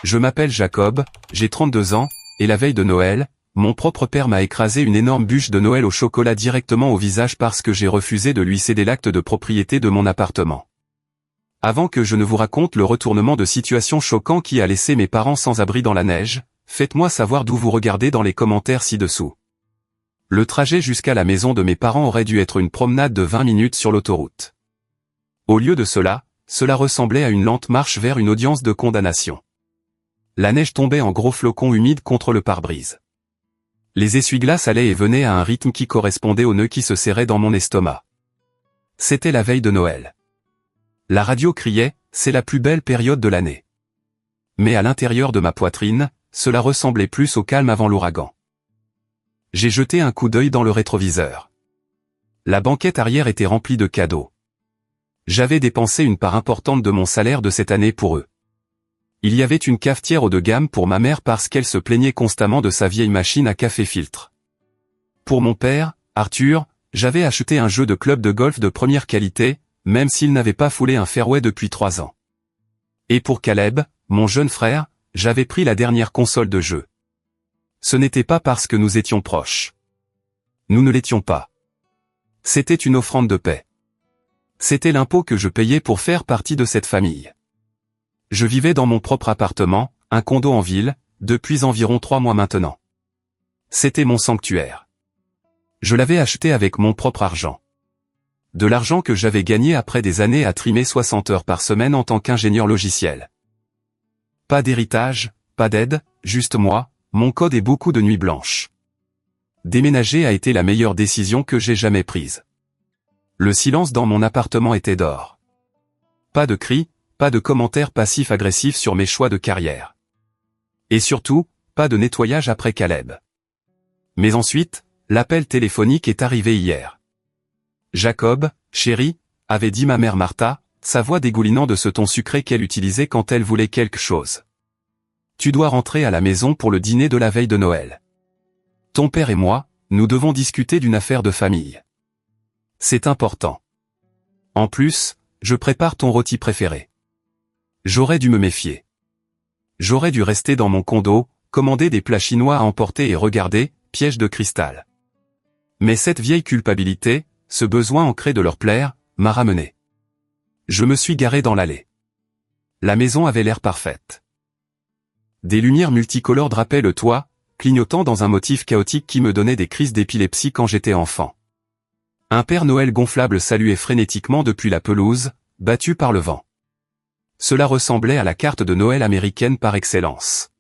Je m'appelle Jacob, j'ai 32 ans, et la veille de Noël, mon propre père m'a écrasé une énorme bûche de Noël au chocolat directement au visage parce que j'ai refusé de lui céder l'acte de propriété de mon appartement. Avant que je ne vous raconte le retournement de situation choquant qui a laissé mes parents sans abri dans la neige, faites-moi savoir d'où vous regardez dans les commentaires ci-dessous. Le trajet jusqu'à la maison de mes parents aurait dû être une promenade de 20 minutes sur l'autoroute. Au lieu de cela, cela ressemblait à une lente marche vers une audience de condamnation. La neige tombait en gros flocons humides contre le pare-brise. Les essuie-glaces allaient et venaient à un rythme qui correspondait au nœud qui se serrait dans mon estomac. C'était la veille de Noël. La radio criait, c'est la plus belle période de l'année. Mais à l'intérieur de ma poitrine, cela ressemblait plus au calme avant l'ouragan. J'ai jeté un coup d'œil dans le rétroviseur. La banquette arrière était remplie de cadeaux. J'avais dépensé une part importante de mon salaire de cette année pour eux. Il y avait une cafetière haut de gamme pour ma mère parce qu'elle se plaignait constamment de sa vieille machine à café filtre. Pour mon père, Arthur, j'avais acheté un jeu de club de golf de première qualité, même s'il n'avait pas foulé un fairway depuis 3 ans. Et pour Caleb, mon jeune frère, j'avais pris la dernière console de jeu. Ce n'était pas parce que nous étions proches. Nous ne l'étions pas. C'était une offrande de paix. C'était l'impôt que je payais pour faire partie de cette famille. Je vivais dans mon propre appartement, un condo en ville, depuis environ 3 mois maintenant. C'était mon sanctuaire. Je l'avais acheté avec mon propre argent. De l'argent que j'avais gagné après des années à trimer 60 heures par semaine en tant qu'ingénieur logiciel. Pas d'héritage, pas d'aide, juste moi, mon code et beaucoup de nuits blanches. Déménager a été la meilleure décision que j'ai jamais prise. Le silence dans mon appartement était d'or. Pas de cris, pas de commentaires passifs-agressifs sur mes choix de carrière. Et surtout, pas de nettoyage après Caleb. Mais ensuite, l'appel téléphonique est arrivé hier. Jacob, chérie, avait dit ma mère Martha, sa voix dégoulinant de ce ton sucré qu'elle utilisait quand elle voulait quelque chose. Tu dois rentrer à la maison pour le dîner de la veille de Noël. Ton père et moi, nous devons discuter d'une affaire de famille. C'est important. En plus, je prépare ton rôti préféré. J'aurais dû me méfier. J'aurais dû rester dans mon condo, commander des plats chinois à emporter et regarder, piège de cristal. Mais cette vieille culpabilité, ce besoin ancré de leur plaire, m'a ramené. Je me suis garé dans l'allée. La maison avait l'air parfaite. Des lumières multicolores drapaient le toit, clignotant dans un motif chaotique qui me donnait des crises d'épilepsie quand j'étais enfant. Un Père Noël gonflable saluait frénétiquement depuis la pelouse, battu par le vent. Cela ressemblait à la carte de Noël américaine par excellence.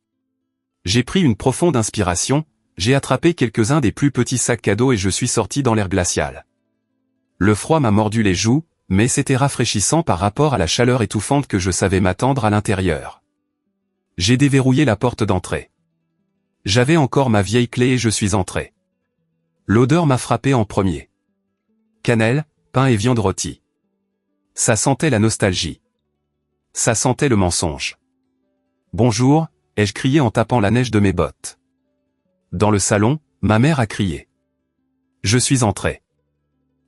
J'ai pris une profonde inspiration, j'ai attrapé quelques-uns des plus petits sacs cadeaux et je suis sorti dans l'air glacial. Le froid m'a mordu les joues, mais c'était rafraîchissant par rapport à la chaleur étouffante que je savais m'attendre à l'intérieur. J'ai déverrouillé la porte d'entrée. J'avais encore ma vieille clé et je suis entré. L'odeur m'a frappé en premier. Cannelle, pain et viande rôtie. Ça sentait la nostalgie. Ça sentait le mensonge. Bonjour, ai-je crié en tapant la neige de mes bottes. Dans le salon, ma mère a crié. Je suis entré.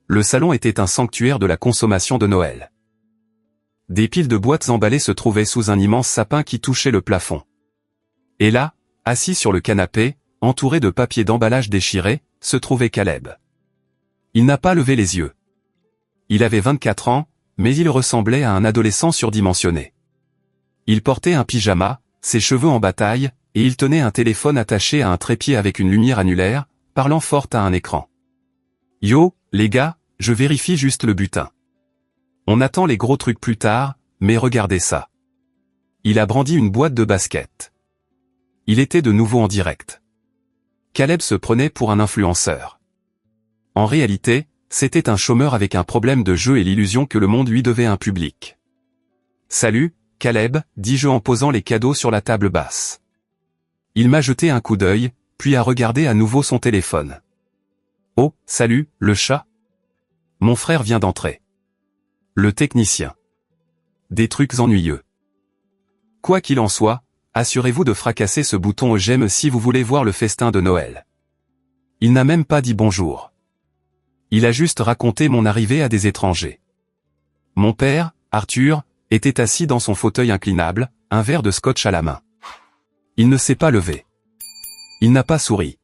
Le salon était un sanctuaire de la consommation de Noël. Des piles de boîtes emballées se trouvaient sous un immense sapin qui touchait le plafond. Et là, assis sur le canapé, entouré de papier d'emballage déchiré, se trouvait Caleb. Il n'a pas levé les yeux. Il avait 24 ans, mais il ressemblait à un adolescent surdimensionné. Il portait un pyjama, ses cheveux en bataille, et il tenait un téléphone attaché à un trépied avec une lumière annulaire, parlant fort à un écran. « Yo, les gars, je vérifie juste le butin. On attend les gros trucs plus tard, mais regardez ça. » Il a brandi une boîte de basket. Il était de nouveau en direct. Caleb se prenait pour un influenceur. En réalité, c'était un chômeur avec un problème de jeu et l'illusion que le monde lui devait un public. « Salut, Caleb, dis-je en posant les cadeaux sur la table basse. Il m'a jeté un coup d'œil, puis a regardé à nouveau son téléphone. « Oh, salut, le chat. Mon frère vient d'entrer. Le technicien. Des trucs ennuyeux. Quoi qu'il en soit, assurez-vous de fracasser ce bouton j'aime si vous voulez voir le festin de Noël. » Il n'a même pas dit bonjour. Il a juste raconté mon arrivée à des étrangers. Mon père, Arthur, était assis dans son fauteuil inclinable, un verre de scotch à la main. Il ne s'est pas levé. Il n'a pas souri.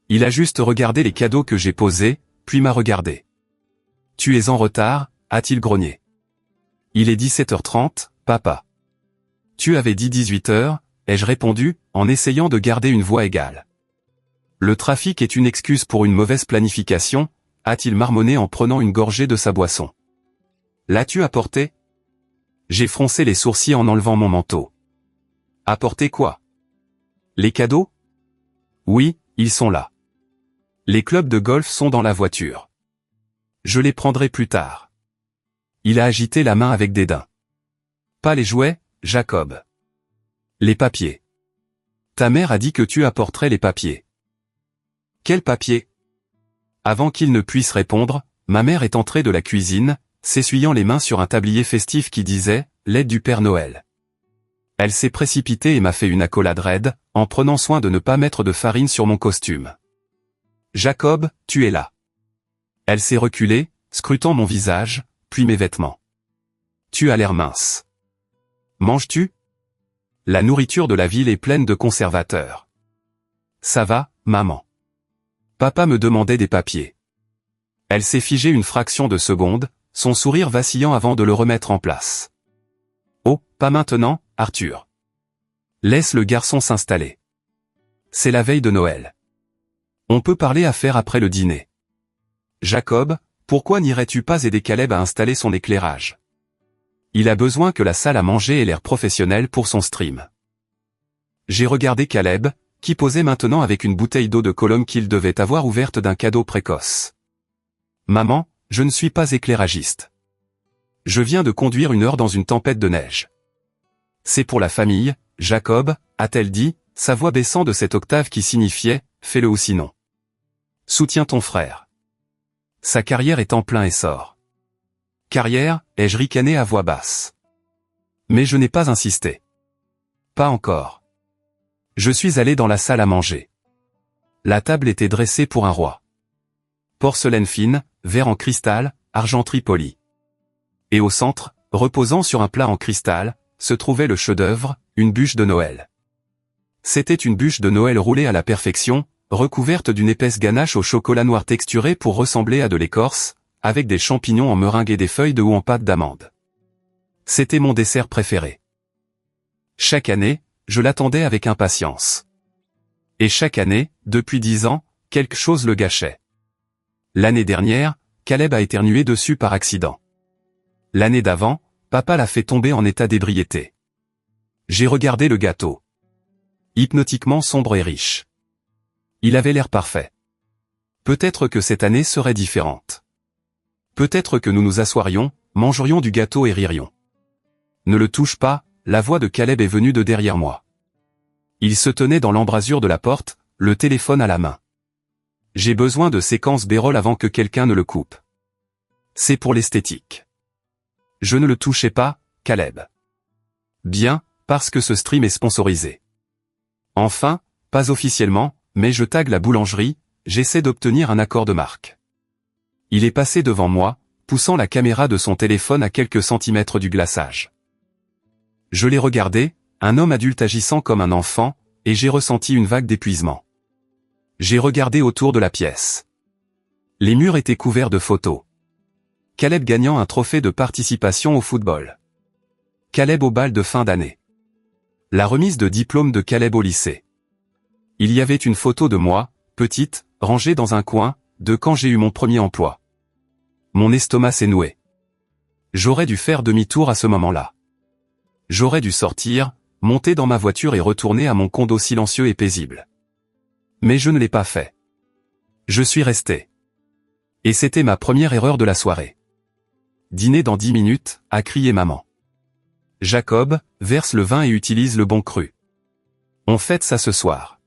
Il a juste regardé les cadeaux que j'ai posés, puis m'a regardé. « Tu es en retard » a-t-il grogné. « Il est 17h30, papa. »« Tu avais dit 18h, ai-je répondu, en essayant de garder une voix égale. « Le trafic est une excuse pour une mauvaise planification » a-t-il marmonné en prenant une gorgée de sa boisson. « L'as-tu apporté » J'ai froncé les sourcils en enlevant mon manteau. « Apporter quoi ?»« Les cadeaux ?»« Oui, ils sont là. Les clubs de golf sont dans la voiture. Je les prendrai plus tard. » Il a agité la main avec dédain. « Pas les jouets, Jacob. Les papiers. Ta mère a dit que tu apporterais les papiers. » « Quels papiers ?» Avant qu'il ne puisse répondre, ma mère est entrée de la cuisine, s'essuyant les mains sur un tablier festif qui disait « L'aide du Père Noël ». Elle s'est précipitée et m'a fait une accolade raide, en prenant soin de ne pas mettre de farine sur mon costume. « Jacob, tu es là. » Elle s'est reculée, scrutant mon visage, puis mes vêtements. « Tu as l'air mince. Manges-tu ? La nourriture de la ville est pleine de conservateurs. »« Ça va, maman. » Papa me demandait des papiers. Elle s'est figée une fraction de seconde, son sourire vacillant avant de le remettre en place. « Oh, pas maintenant, Arthur. Laisse le garçon s'installer. C'est la veille de Noël. On peut parler affaires après le dîner. Jacob, pourquoi n'irais-tu pas aider Caleb à installer son éclairage? Il a besoin que la salle à manger ait l'air professionnel pour son stream. » J'ai regardé Caleb, qui posait maintenant avec une bouteille d'eau de Cologne qu'il devait avoir ouverte d'un cadeau précoce. « Maman, je ne suis pas éclairagiste. Je viens de conduire 1 heure dans une tempête de neige. »« C'est pour la famille, Jacob, » a-t-elle dit, sa voix baissant de cette octave qui signifiait « fais-le ou sinon. » Soutiens ton frère. Sa carrière est en plein essor. Carrière, ai-je ricané à voix basse. Mais je n'ai pas insisté. Pas encore. Je suis allé dans la salle à manger. La table était dressée pour un roi. Porcelaine fine, verre en cristal, argenterie polie. Et au centre, reposant sur un plat en cristal, se trouvait le chef-d'œuvre, une bûche de Noël. C'était une bûche de Noël roulée à la perfection, recouverte d'une épaisse ganache au chocolat noir texturé pour ressembler à de l'écorce, avec des champignons en meringue et des feuilles de houx en pâte d'amande. C'était mon dessert préféré. Chaque année, je l'attendais avec impatience. Et chaque année, depuis 10 ans, quelque chose le gâchait. L'année dernière, Caleb a éternué dessus par accident. L'année d'avant, papa l'a fait tomber en état d'ébriété. J'ai regardé le gâteau. Hypnotiquement sombre et riche. Il avait l'air parfait. Peut-être que cette année serait différente. Peut-être que nous nous assoirions, mangerions du gâteau et ririons. Ne le touche pas, la voix de Caleb est venue de derrière moi. Il se tenait dans l'embrasure de la porte, le téléphone à la main. J'ai besoin de séquences B-roll avant que quelqu'un ne le coupe. C'est pour l'esthétique. Je ne le touchais pas, Caleb. Bien, parce que ce stream est sponsorisé. Enfin, pas officiellement, mais je tague la boulangerie, j'essaie d'obtenir un accord de marque. Il est passé devant moi, poussant la caméra de son téléphone à quelques centimètres du glaçage. Je l'ai regardé, un homme adulte agissant comme un enfant, et j'ai ressenti une vague d'épuisement. J'ai regardé autour de la pièce. Les murs étaient couverts de photos. Caleb gagnant un trophée de participation au football. Caleb au bal de fin d'année. La remise de diplôme de Caleb au lycée. Il y avait une photo de moi, petite, rangée dans un coin, de quand j'ai eu mon premier emploi. Mon estomac s'est noué. J'aurais dû faire demi-tour à ce moment-là. J'aurais dû sortir, monter dans ma voiture et retourner à mon condo silencieux et paisible. Mais je ne l'ai pas fait. Je suis resté. Et c'était ma première erreur de la soirée. Dîner dans 10 minutes, a crié maman. Jacob, verse le vin et utilise le bon cru. On fête ça ce soir.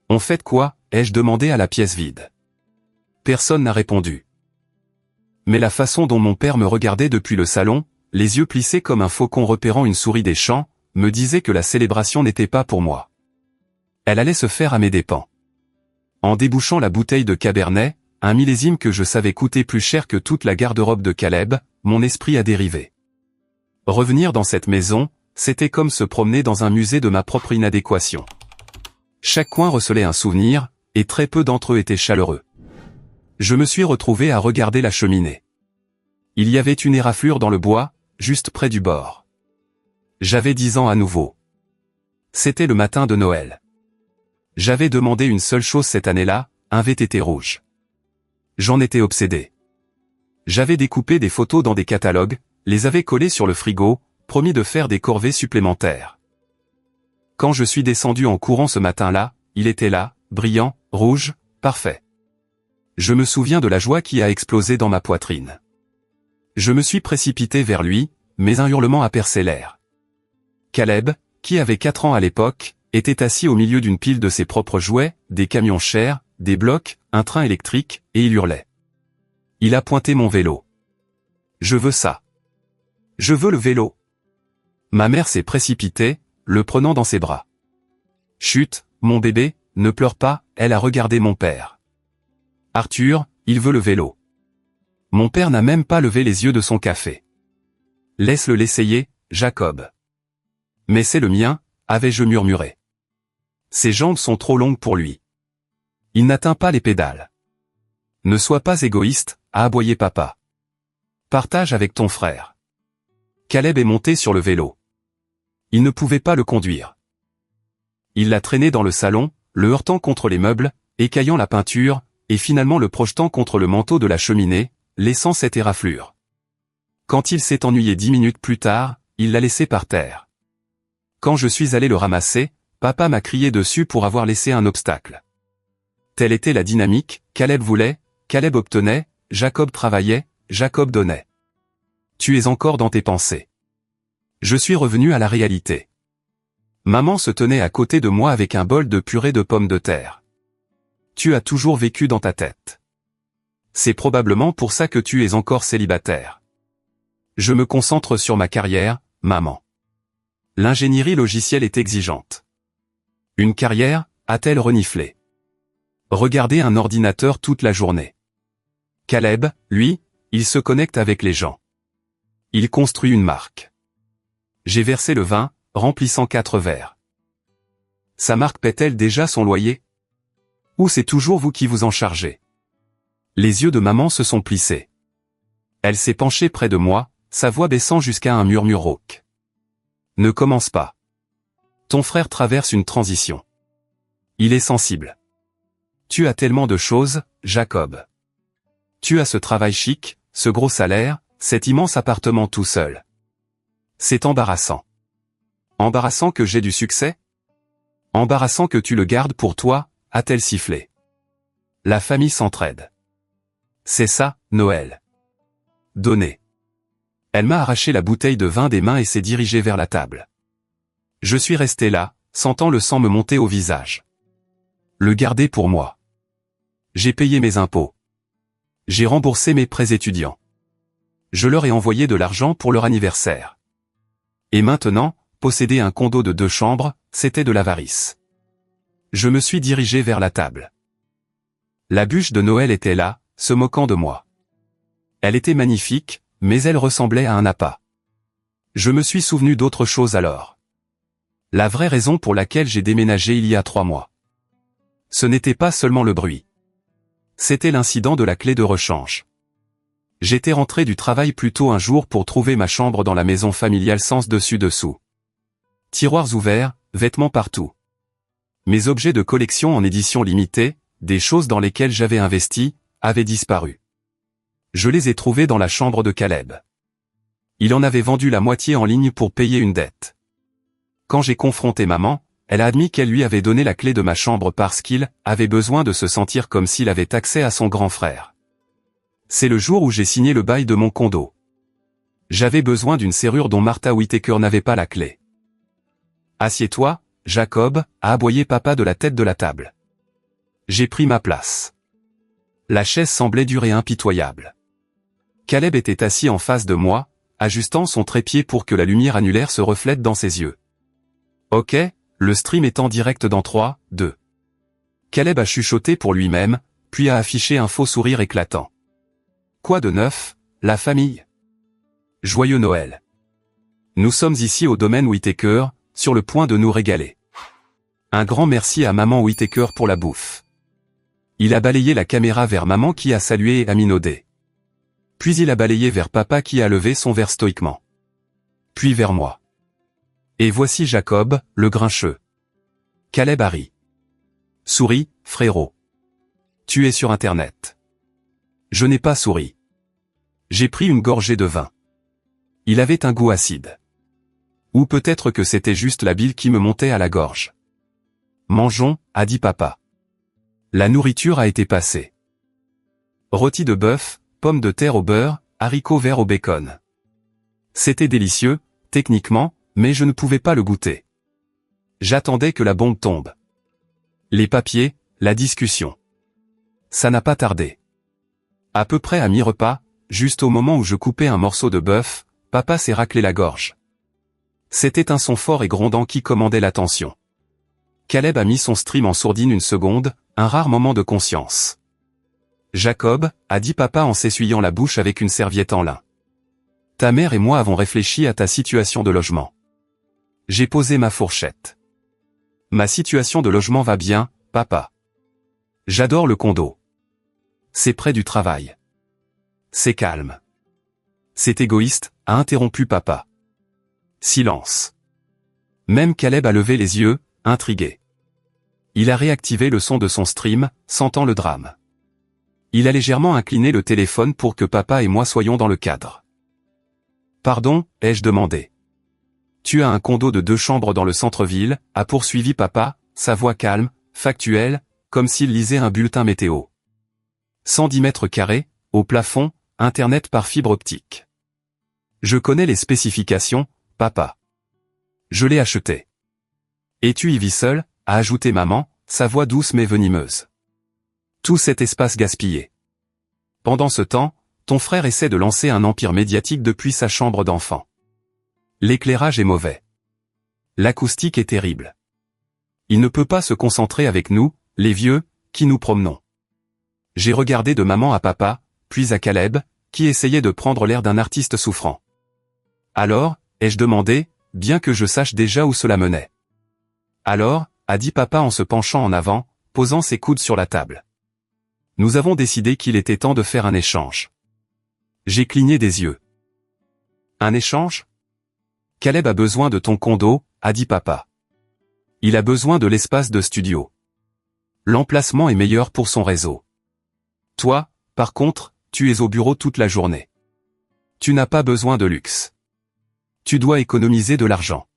On fête quoi, ai-je demandé à la pièce vide. Personne n'a répondu. Mais la façon dont mon père me regardait depuis le salon, les yeux plissés comme un faucon repérant une souris des champs, me disait que la célébration n'était pas pour moi. Elle allait se faire à mes dépens. En débouchant la bouteille de Cabernet, un millésime que je savais coûter plus cher que toute la garde-robe de Caleb, mon esprit a dérivé. Revenir dans cette maison, c'était comme se promener dans un musée de ma propre inadéquation. Chaque coin recelait un souvenir, et très peu d'entre eux étaient chaleureux. Je me suis retrouvé à regarder la cheminée. Il y avait une éraflure dans le bois, juste près du bord. J'avais 10 ans à nouveau. C'était le matin de Noël. J'avais demandé une seule chose cette année-là, un VTT rouge. J'en étais obsédé. J'avais découpé des photos dans des catalogues, les avais collées sur le frigo, promis de faire des corvées supplémentaires. Quand je suis descendu en courant ce matin-là, il était là, brillant, rouge, parfait. Je me souviens de la joie qui a explosé dans ma poitrine. Je me suis précipité vers lui, mais un hurlement a percé l'air. Caleb, qui avait 4 ans à l'époque, était assis au milieu d'une pile de ses propres jouets, des camions chers, des blocs, un train électrique, et il hurlait. Il a pointé mon vélo. Je veux ça. Je veux le vélo. Ma mère s'est précipitée, le prenant dans ses bras. Chut, mon bébé, ne pleure pas, elle a regardé mon père. Arthur, il veut le vélo. Mon père n'a même pas levé les yeux de son café. Laisse-le l'essayer, Jacob. Mais c'est le mien, avais-je murmuré. Ses jambes sont trop longues pour lui. Il n'atteint pas les pédales. Ne sois pas égoïste, a aboyé papa. Partage avec ton frère. Caleb est monté sur le vélo. Il ne pouvait pas le conduire. Il l'a traîné dans le salon, le heurtant contre les meubles, écaillant la peinture, et finalement le projetant contre le manteau de la cheminée, laissant cette éraflure. Quand il s'est ennuyé 10 minutes plus tard, il l'a laissé par terre. Quand je suis allé le ramasser, papa m'a crié dessus pour avoir laissé un obstacle. Telle était la dynamique, Caleb voulait, Caleb obtenait, Jacob travaillait, Jacob donnait. Tu es encore dans tes pensées. Je suis revenu à la réalité. Maman se tenait à côté de moi avec un bol de purée de pommes de terre. Tu as toujours vécu dans ta tête. C'est probablement pour ça que tu es encore célibataire. Je me concentre sur ma carrière, maman. L'ingénierie logicielle est exigeante. Une carrière, a-t-elle reniflé. Regarder un ordinateur toute la journée. Caleb, lui, il se connecte avec les gens. Il construit une marque. J'ai versé le vin, remplissant 4 verres. Sa marque paie-t-elle déjà son loyer? Ou c'est toujours vous qui vous en chargez? Les yeux de maman se sont plissés. Elle s'est penchée près de moi, sa voix baissant jusqu'à un murmure rauque. Ne commence pas. Ton frère traverse une transition. Il est sensible. Tu as tellement de choses, Jacob. Tu as ce travail chic, ce gros salaire, cet immense appartement tout seul. C'est embarrassant. Embarrassant que j'ai du succès? Embarrassant que tu le gardes pour toi, a-t-elle sifflé. La famille s'entraide. C'est ça, Noël. Donner. Elle m'a arraché la bouteille de vin des mains et s'est dirigée vers la table. Je suis resté là, sentant le sang me monter au visage. Le garder pour moi. J'ai payé mes impôts. J'ai remboursé mes prêts étudiants. Je leur ai envoyé de l'argent pour leur anniversaire. Et maintenant, posséder un condo de 2 chambres, c'était de l'avarice. Je me suis dirigé vers la table. La bûche de Noël était là, se moquant de moi. Elle était magnifique, mais elle ressemblait à un appât. Je me suis souvenu d'autre chose alors. La vraie raison pour laquelle j'ai déménagé il y a 3 mois. Ce n'était pas seulement le bruit. C'était l'incident de la clé de rechange. J'étais rentré du travail plus tôt un jour pour trouver ma chambre dans la maison familiale sens dessus-dessous. Tiroirs ouverts, vêtements partout. Mes objets de collection en édition limitée, des choses dans lesquelles j'avais investi, avaient disparu. Je les ai trouvés dans la chambre de Caleb. Il en avait vendu la moitié en ligne pour payer une dette. Quand j'ai confronté maman, elle a admis qu'elle lui avait donné la clé de ma chambre parce qu'il avait besoin de se sentir comme s'il avait accès à son grand frère. C'est le jour où j'ai signé le bail de mon condo. J'avais besoin d'une serrure dont Martha Whittaker n'avait pas la clé. Assieds-toi, Jacob, a aboyé papa de la tête de la table. J'ai pris ma place. La chaise semblait dure et impitoyable. Caleb était assis en face de moi, ajustant son trépied pour que la lumière annulaire se reflète dans ses yeux. Ok, le stream est en direct dans 3, 2. Caleb a chuchoté pour lui-même, puis a affiché un faux sourire éclatant. Quoi de neuf, la famille? Joyeux Noël. Nous sommes ici au domaine Whittaker, sur le point de nous régaler. Un grand merci à maman Whittaker pour la bouffe. Il a balayé la caméra vers maman qui a salué et a minaudé. Puis il a balayé vers papa qui a levé son verre stoïquement. Puis vers moi. Et voici Jacob, le grincheux. Caleb a ri. Souris, frérot. Tu es sur Internet. Je n'ai pas souri. J'ai pris une gorgée de vin. Il avait un goût acide. Ou peut-être que c'était juste la bile qui me montait à la gorge. Mangeons, a dit papa. La nourriture a été passée. Rôti de bœuf, pommes de terre au beurre, haricots verts au bacon. C'était délicieux, techniquement, mais je ne pouvais pas le goûter. J'attendais que la bombe tombe. Les papiers, la discussion. Ça n'a pas tardé. À peu près à mi-repas, juste au moment où je coupais un morceau de bœuf, papa s'est raclé la gorge. C'était un son fort et grondant qui commandait l'attention. Caleb a mis son stream en sourdine une seconde, un rare moment de conscience. Jacob, a dit papa en s'essuyant la bouche avec une serviette en lin. Ta mère et moi avons réfléchi à ta situation de logement. J'ai posé ma fourchette. Ma situation de logement va bien, papa. J'adore le condo. C'est près du travail. C'est calme. C'est égoïste, a interrompu papa. Silence. Même Caleb a levé les yeux, intrigué. Il a réactivé le son de son stream, sentant le drame. Il a légèrement incliné le téléphone pour que papa et moi soyons dans le cadre. Pardon, ai-je demandé. Tu as un condo de 2 chambres dans le centre-ville, a poursuivi papa, sa voix calme, factuelle, comme s'il lisait un bulletin météo. 110 mètres carrés, au plafond, Internet par fibre optique. Je connais les spécifications, papa. Je l'ai acheté. Et tu y vis seul, a ajouté maman, sa voix douce mais venimeuse. Tout cet espace gaspillé. Pendant ce temps, ton frère essaie de lancer un empire médiatique depuis sa chambre d'enfant. L'éclairage est mauvais. L'acoustique est terrible. Il ne peut pas se concentrer avec nous, les vieux, qui nous promenons. J'ai regardé de maman à papa, puis à Caleb, qui essayait de prendre l'air d'un artiste souffrant. Alors, ai-je demandé, bien que je sache déjà où cela menait. Alors, a dit papa en se penchant en avant, posant ses coudes sur la table. Nous avons décidé qu'il était temps de faire un échange. J'ai cligné des yeux. Un échange ? Caleb a besoin de ton condo, a dit papa. Il a besoin de l'espace de studio. L'emplacement est meilleur pour son réseau. Toi, par contre, tu es au bureau toute la journée. Tu n'as pas besoin de luxe. Tu dois économiser de l'argent.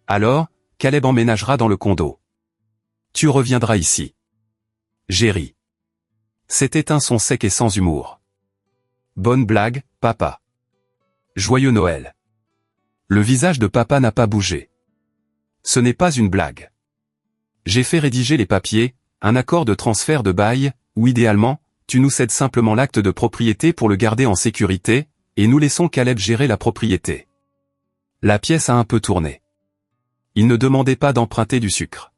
Alors, Caleb emménagera dans le condo. Tu reviendras ici. J'ai ri. C'était un son sec et sans humour. Bonne blague, papa. Joyeux Noël. Le visage de papa n'a pas bougé. Ce n'est pas une blague. J'ai fait rédiger les papiers, un accord de transfert de bail, ou idéalement, tu nous cèdes simplement l'acte de propriété pour le garder en sécurité, et nous laissons Caleb gérer la propriété. La pièce a un peu tourné. Il ne demandait pas d'emprunter du sucre.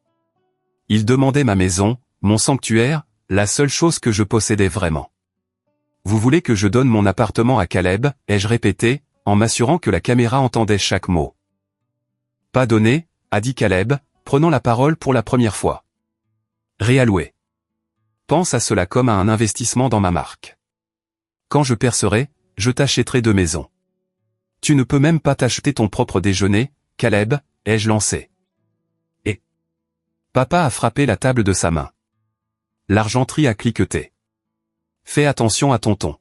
Il demandait ma maison, mon sanctuaire, la seule chose que je possédais vraiment. Vous voulez que je donne mon appartement à Caleb, ai-je répété, en m'assurant que la caméra entendait chaque mot. Pas donné, a dit Caleb, prenant la parole pour la première fois. Réalloué. Pense à cela comme à un investissement dans ma marque. Quand je percerai, je t'achèterai 2 maisons. Tu ne peux même pas t'acheter ton propre déjeuner, Caleb, ai-je lancé. Et papa a frappé la table de sa main. L'argenterie a cliqueté. Fais attention à tonton.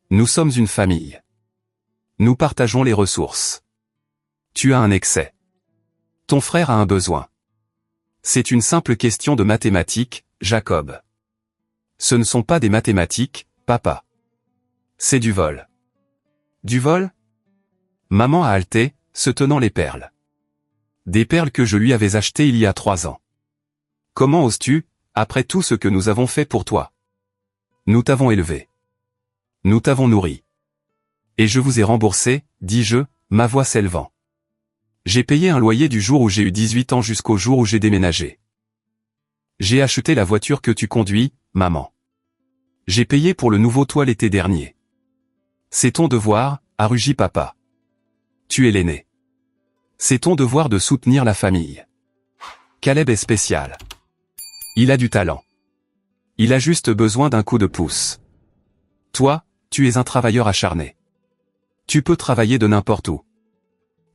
Nous sommes une famille. Nous partageons les ressources. Tu as un excès. Ton frère a un besoin. C'est une simple question de mathématiques, Jacob. Ce ne sont pas des mathématiques, papa. C'est du vol. Du vol ? Maman a haleté, se tenant les perles. Des perles que je lui avais achetées il y a 3 ans. Comment oses-tu, après tout ce que nous avons fait pour toi ? Nous t'avons élevé. Nous t'avons nourri. Et je vous ai remboursé, dis-je, ma voix s'élevant. J'ai payé un loyer du jour où j'ai eu 18 ans jusqu'au jour où j'ai déménagé. J'ai acheté la voiture que tu conduis, maman. J'ai payé pour le nouveau toit l'été dernier. C'est ton devoir, a rugi papa. Tu es l'aîné. C'est ton devoir de soutenir la famille. Caleb est spécial. Il a du talent. Il a juste besoin d'un coup de pouce. Toi, tu es un travailleur acharné. Tu peux travailler de n'importe où.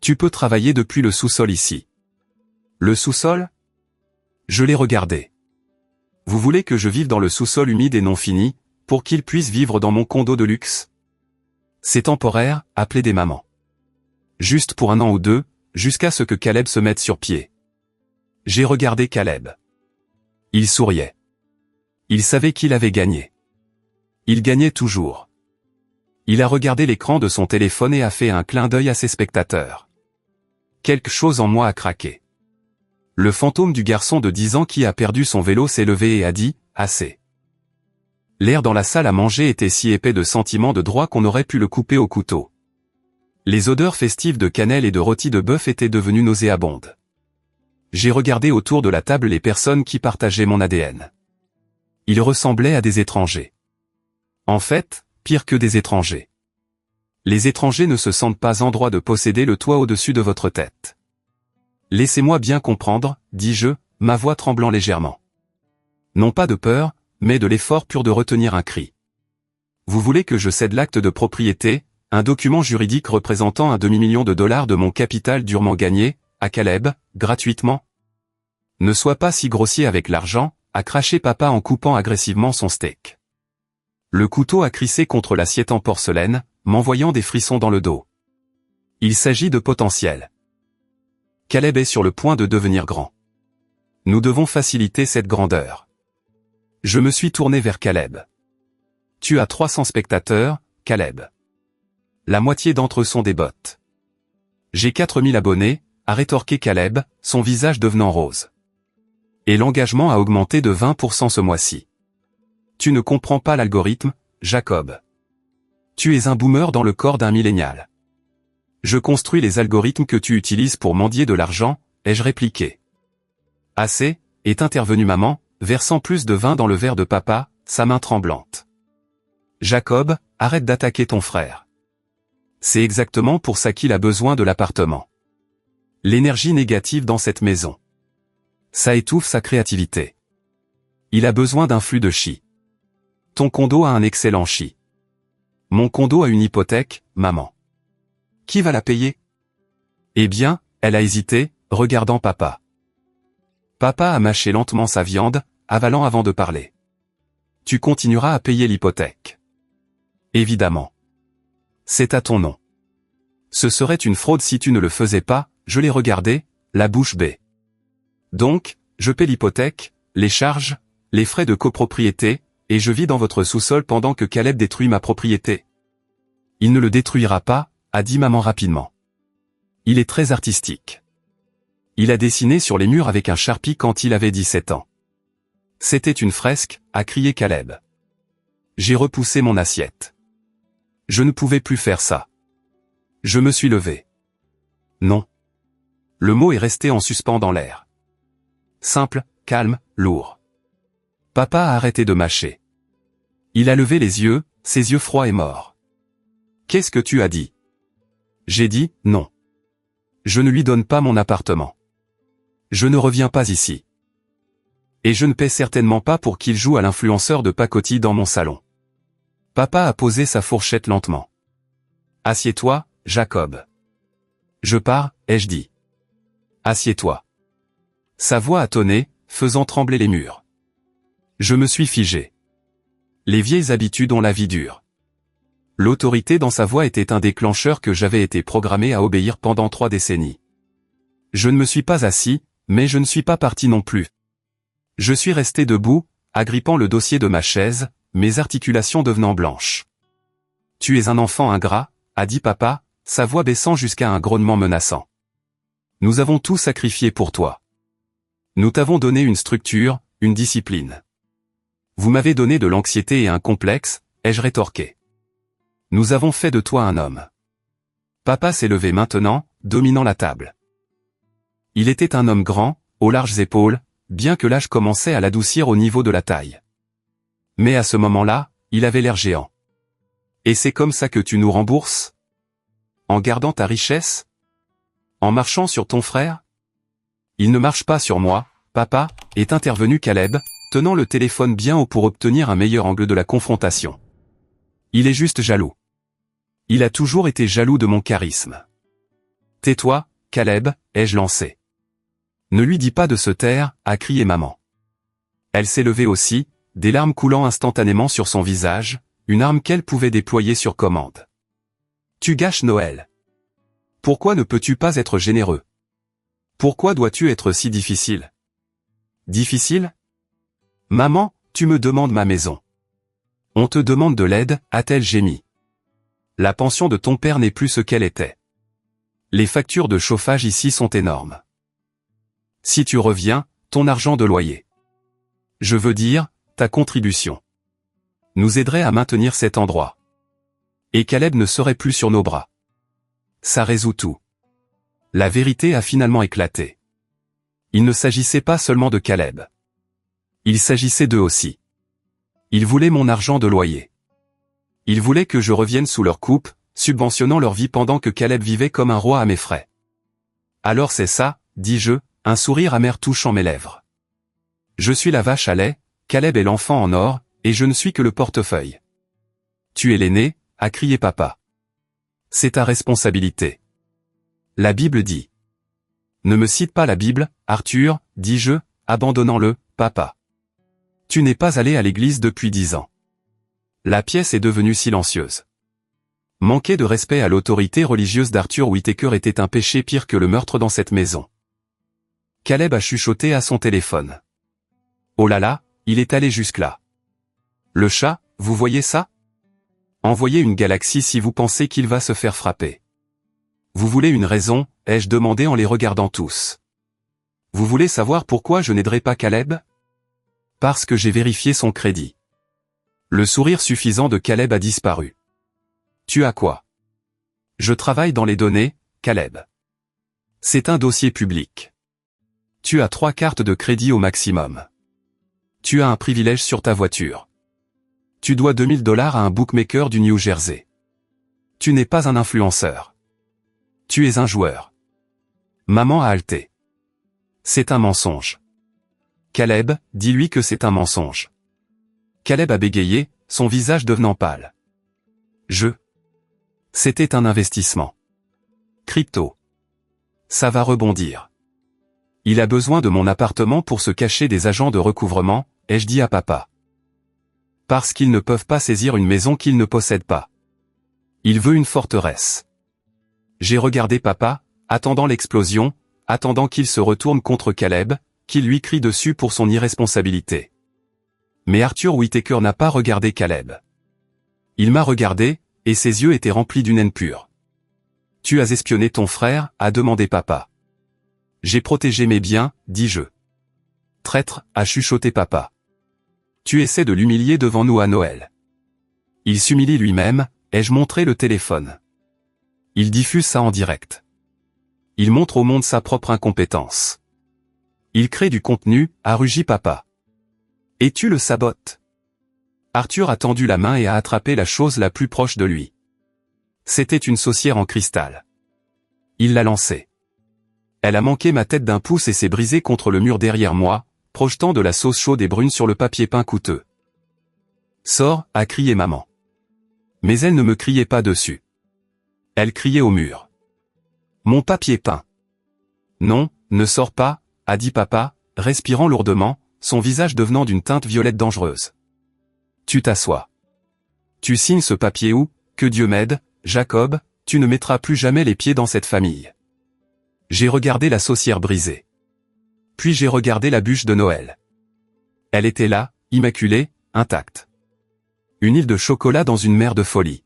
Tu peux travailler depuis le sous-sol ici. Le sous-sol? Je l'ai regardé. Vous voulez que je vive dans le sous-sol humide et non fini, pour qu'il puisse vivre dans mon condo de luxe? C'est temporaire, appelez des mamans. Juste pour 1 an ou 2, jusqu'à ce que Caleb se mette sur pied. J'ai regardé Caleb. Il souriait. Il savait qu'il avait gagné. Il gagnait toujours. Il a regardé l'écran de son téléphone et a fait un clin d'œil à ses spectateurs. Quelque chose en moi a craqué. Le fantôme du garçon de 10 ans qui a perdu son vélo s'est levé et a dit « Assez ». L'air dans la salle à manger était si épais de sentiments de droit qu'on aurait pu le couper au couteau. Les odeurs festives de cannelle et de rôti de bœuf étaient devenues nauséabondes. J'ai regardé autour de la table les personnes qui partageaient mon ADN. Ils ressemblaient à des étrangers. En fait, pire que des étrangers. Les étrangers ne se sentent pas en droit de posséder le toit au-dessus de votre tête. Laissez-moi bien comprendre, dis-je, ma voix tremblant légèrement. Non pas de peur, mais de l'effort pur de retenir un cri. Vous voulez que je cède l'acte de propriété, un document juridique représentant un demi-million de dollars de mon capital durement gagné, à Caleb, gratuitement? Ne sois pas si grossier avec l'argent, a craché papa en coupant agressivement son steak. Le couteau a crissé contre l'assiette en porcelaine, m'envoyant des frissons dans le dos. Il s'agit de potentiel. Caleb est sur le point de devenir grand. Nous devons faciliter cette grandeur. Je me suis tourné vers Caleb. Tu as 300 spectateurs, Caleb. La moitié d'entre eux sont des bots. J'ai 4000 abonnés, a rétorqué Caleb, son visage devenant rose. Et l'engagement a augmenté de 20% ce mois-ci. Tu ne comprends pas l'algorithme, Jacob. Tu es un boomer dans le corps d'un millénial. Je construis les algorithmes que tu utilises pour mendier de l'argent, ai-je répliqué. Assez, est intervenue maman, versant plus de vin dans le verre de papa, sa main tremblante. Jacob, arrête d'attaquer ton frère. C'est exactement pour ça qu'il a besoin de l'appartement. L'énergie négative dans cette maison. Ça étouffe sa créativité. Il a besoin d'un flux de chi. Ton condo a un excellent chi. Mon condo a une hypothèque, maman. Qui va la payer? Eh bien, elle a hésité, regardant papa. Papa a mâché lentement sa viande, avalant avant de parler. Tu continueras à payer l'hypothèque. Évidemment. C'est à ton nom. Ce serait une fraude si tu ne le faisais pas, je l'ai regardé, la bouche bée. Donc, je paie l'hypothèque, les charges, les frais de copropriété, et je vis dans votre sous-sol pendant que Caleb détruit ma propriété. Il ne le détruira pas, a dit maman rapidement. Il est très artistique. Il a dessiné sur les murs avec un Sharpie quand il avait 17 ans. C'était une fresque, a crié Caleb. J'ai repoussé mon assiette. Je ne pouvais plus faire ça. Je me suis levé. Non. Le mot est resté en suspens dans l'air. Simple, calme, lourd. Papa a arrêté de mâcher. Il a levé les yeux, ses yeux froids et morts. Qu'est-ce que tu as dit? J'ai dit, non. Je ne lui donne pas mon appartement. Je ne reviens pas ici. Et je ne paie certainement pas pour qu'il joue à l'influenceur de pacotille dans mon salon. Papa a posé sa fourchette lentement. Assieds-toi, Jacob. Je pars, ai-je dit. Assieds-toi. Sa voix a tonné, faisant trembler les murs. Je me suis figé. Les vieilles habitudes ont la vie dure. L'autorité dans sa voix était un déclencheur que j'avais été programmé à obéir pendant 3 décennies. Je ne me suis pas assis, mais je ne suis pas parti non plus. Je suis resté debout, agrippant le dossier de ma chaise, mes articulations devenant blanches. Tu es un enfant ingrat, a dit papa, sa voix baissant jusqu'à un grognement menaçant. Nous avons tout sacrifié pour toi. Nous t'avons donné une structure, une discipline. Vous m'avez donné de l'anxiété et un complexe, ai-je rétorqué. Nous avons fait de toi un homme. Papa s'est levé maintenant, dominant la table. Il était un homme grand, aux larges épaules, bien que l'âge commençait à l'adoucir au niveau de la taille. Mais à ce moment-là, il avait l'air géant. Et c'est comme ça que tu nous rembourses? En gardant ta richesse? En marchant sur ton frère? Il ne marche pas sur moi, papa, est intervenu Caleb, tenant le téléphone bien haut pour obtenir un meilleur angle de la confrontation. Il est juste jaloux. Il a toujours été jaloux de mon charisme. Tais-toi, Caleb, ai-je lancé. Ne lui dis pas de se taire, a crié maman. Elle s'est levée aussi, des larmes coulant instantanément sur son visage, une arme qu'elle pouvait déployer sur commande. Tu gâches Noël. Pourquoi ne peux-tu pas être généreux? Pourquoi dois-tu être si difficile? Difficile? Maman, tu me demandes ma maison. On te demande de l'aide, a-t-elle gémi. La pension de ton père n'est plus ce qu'elle était. Les factures de chauffage ici sont énormes. Si tu reviens, ton argent de loyer. Je veux dire, ta contribution. Nous aiderait à maintenir cet endroit. Et Caleb ne serait plus sur nos bras. Ça résout tout. La vérité a finalement éclaté. Il ne s'agissait pas seulement de Caleb. Il s'agissait d'eux aussi. Ils voulaient mon argent de loyer. Ils voulaient que je revienne sous leur coupe, subventionnant leur vie pendant que Caleb vivait comme un roi à mes frais. Alors c'est ça, dis-je, un sourire amer touchant mes lèvres. Je suis la vache à lait, Caleb est l'enfant en or, et je ne suis que le portefeuille. Tu es l'aîné, a crié papa. C'est ta responsabilité. La Bible dit. Ne me cite pas la Bible, Arthur, dis-je, abandonnant-le, papa. Tu n'es pas allé à l'église depuis 10 ans. La pièce est devenue silencieuse. Manquer de respect à l'autorité religieuse d'Arthur Whittaker était un péché pire que le meurtre dans cette maison. Caleb a chuchoté à son téléphone. Oh là là, il est allé jusque-là. Le chat, vous voyez ça? Envoyez une galaxie si vous pensez qu'il va se faire frapper. Vous voulez une raison, ai-je demandé en les regardant tous. Vous voulez savoir pourquoi je n'aiderai pas Caleb? Parce que j'ai vérifié son crédit. Le sourire suffisant de Caleb a disparu. Tu as quoi? Je travaille dans les données, Caleb. C'est un dossier public. Tu as 3 cartes de crédit au maximum. Tu as un privilège sur ta voiture. Tu dois $2000 à un bookmaker du New Jersey. Tu n'es pas un influenceur. Tu es un joueur. Maman a halté. C'est un mensonge. Caleb, dis-lui que c'est un mensonge. Caleb a bégayé, son visage devenant pâle. C'était un investissement. Crypto. Ça va rebondir. Il a besoin de mon appartement pour se cacher des agents de recouvrement, ai-je dit à papa. Parce qu'ils ne peuvent pas saisir une maison qu'ils ne possèdent pas. Il veut une forteresse. J'ai regardé papa, attendant l'explosion, attendant qu'il se retourne contre Caleb, qu'il lui crie dessus pour son irresponsabilité. Mais Arthur Whittaker n'a pas regardé Caleb. Il m'a regardé, et ses yeux étaient remplis d'une haine pure. Tu as espionné ton frère, a demandé papa. J'ai protégé mes biens, dis-je. Traître, a chuchoté papa. Tu essaies de l'humilier devant nous à Noël. Il s'humilie lui-même, ai-je montré le téléphone. Il diffuse ça en direct. Il montre au monde sa propre incompétence. Il crée du contenu, a rugi papa. Et tu le sabotes. Arthur a tendu la main et a attrapé la chose la plus proche de lui. C'était une saucière en cristal. Il l'a lancée. Elle a manqué ma tête d'1 pouce et s'est brisée contre le mur derrière moi, projetant de la sauce chaude et brune sur le papier peint coûteux. Sors, a crié maman. Mais elle ne me criait pas dessus. Elle criait au mur. Mon papier peint. Non, ne sors pas, a dit papa, respirant lourdement, son visage devenant d'une teinte violette dangereuse. Tu t'assois. Tu signes ce papier ou, que Dieu m'aide, Jacob, tu ne mettras plus jamais les pieds dans cette famille. J'ai regardé la saucière brisée. Puis j'ai regardé la bûche de Noël. Elle était là, immaculée, intacte. Une île de chocolat dans une mer de folie.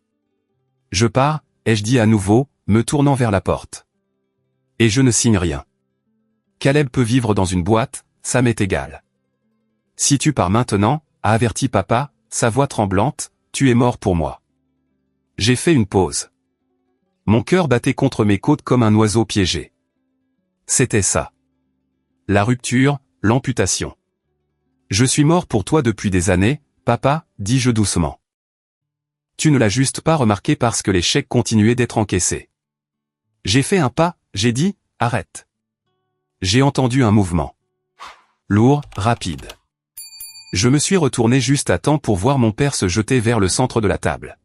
Je pars, ai-je dit à nouveau, me tournant vers la porte. Et je ne signe rien. Caleb peut vivre dans une boîte, ça m'est égal. Si tu pars maintenant, a averti papa, sa voix tremblante, tu es mort pour moi. J'ai fait une pause. Mon cœur battait contre mes côtes comme un oiseau piégé. C'était ça. La rupture, l'amputation. Je suis mort pour toi depuis des années, papa, dis-je doucement. Tu ne l'as juste pas remarqué parce que les chèques continuaient d'être encaissés. J'ai fait un pas, j'ai dit, arrête. J'ai entendu un mouvement. Lourd, rapide. Je me suis retourné juste à temps pour voir mon père se jeter vers le centre de la table.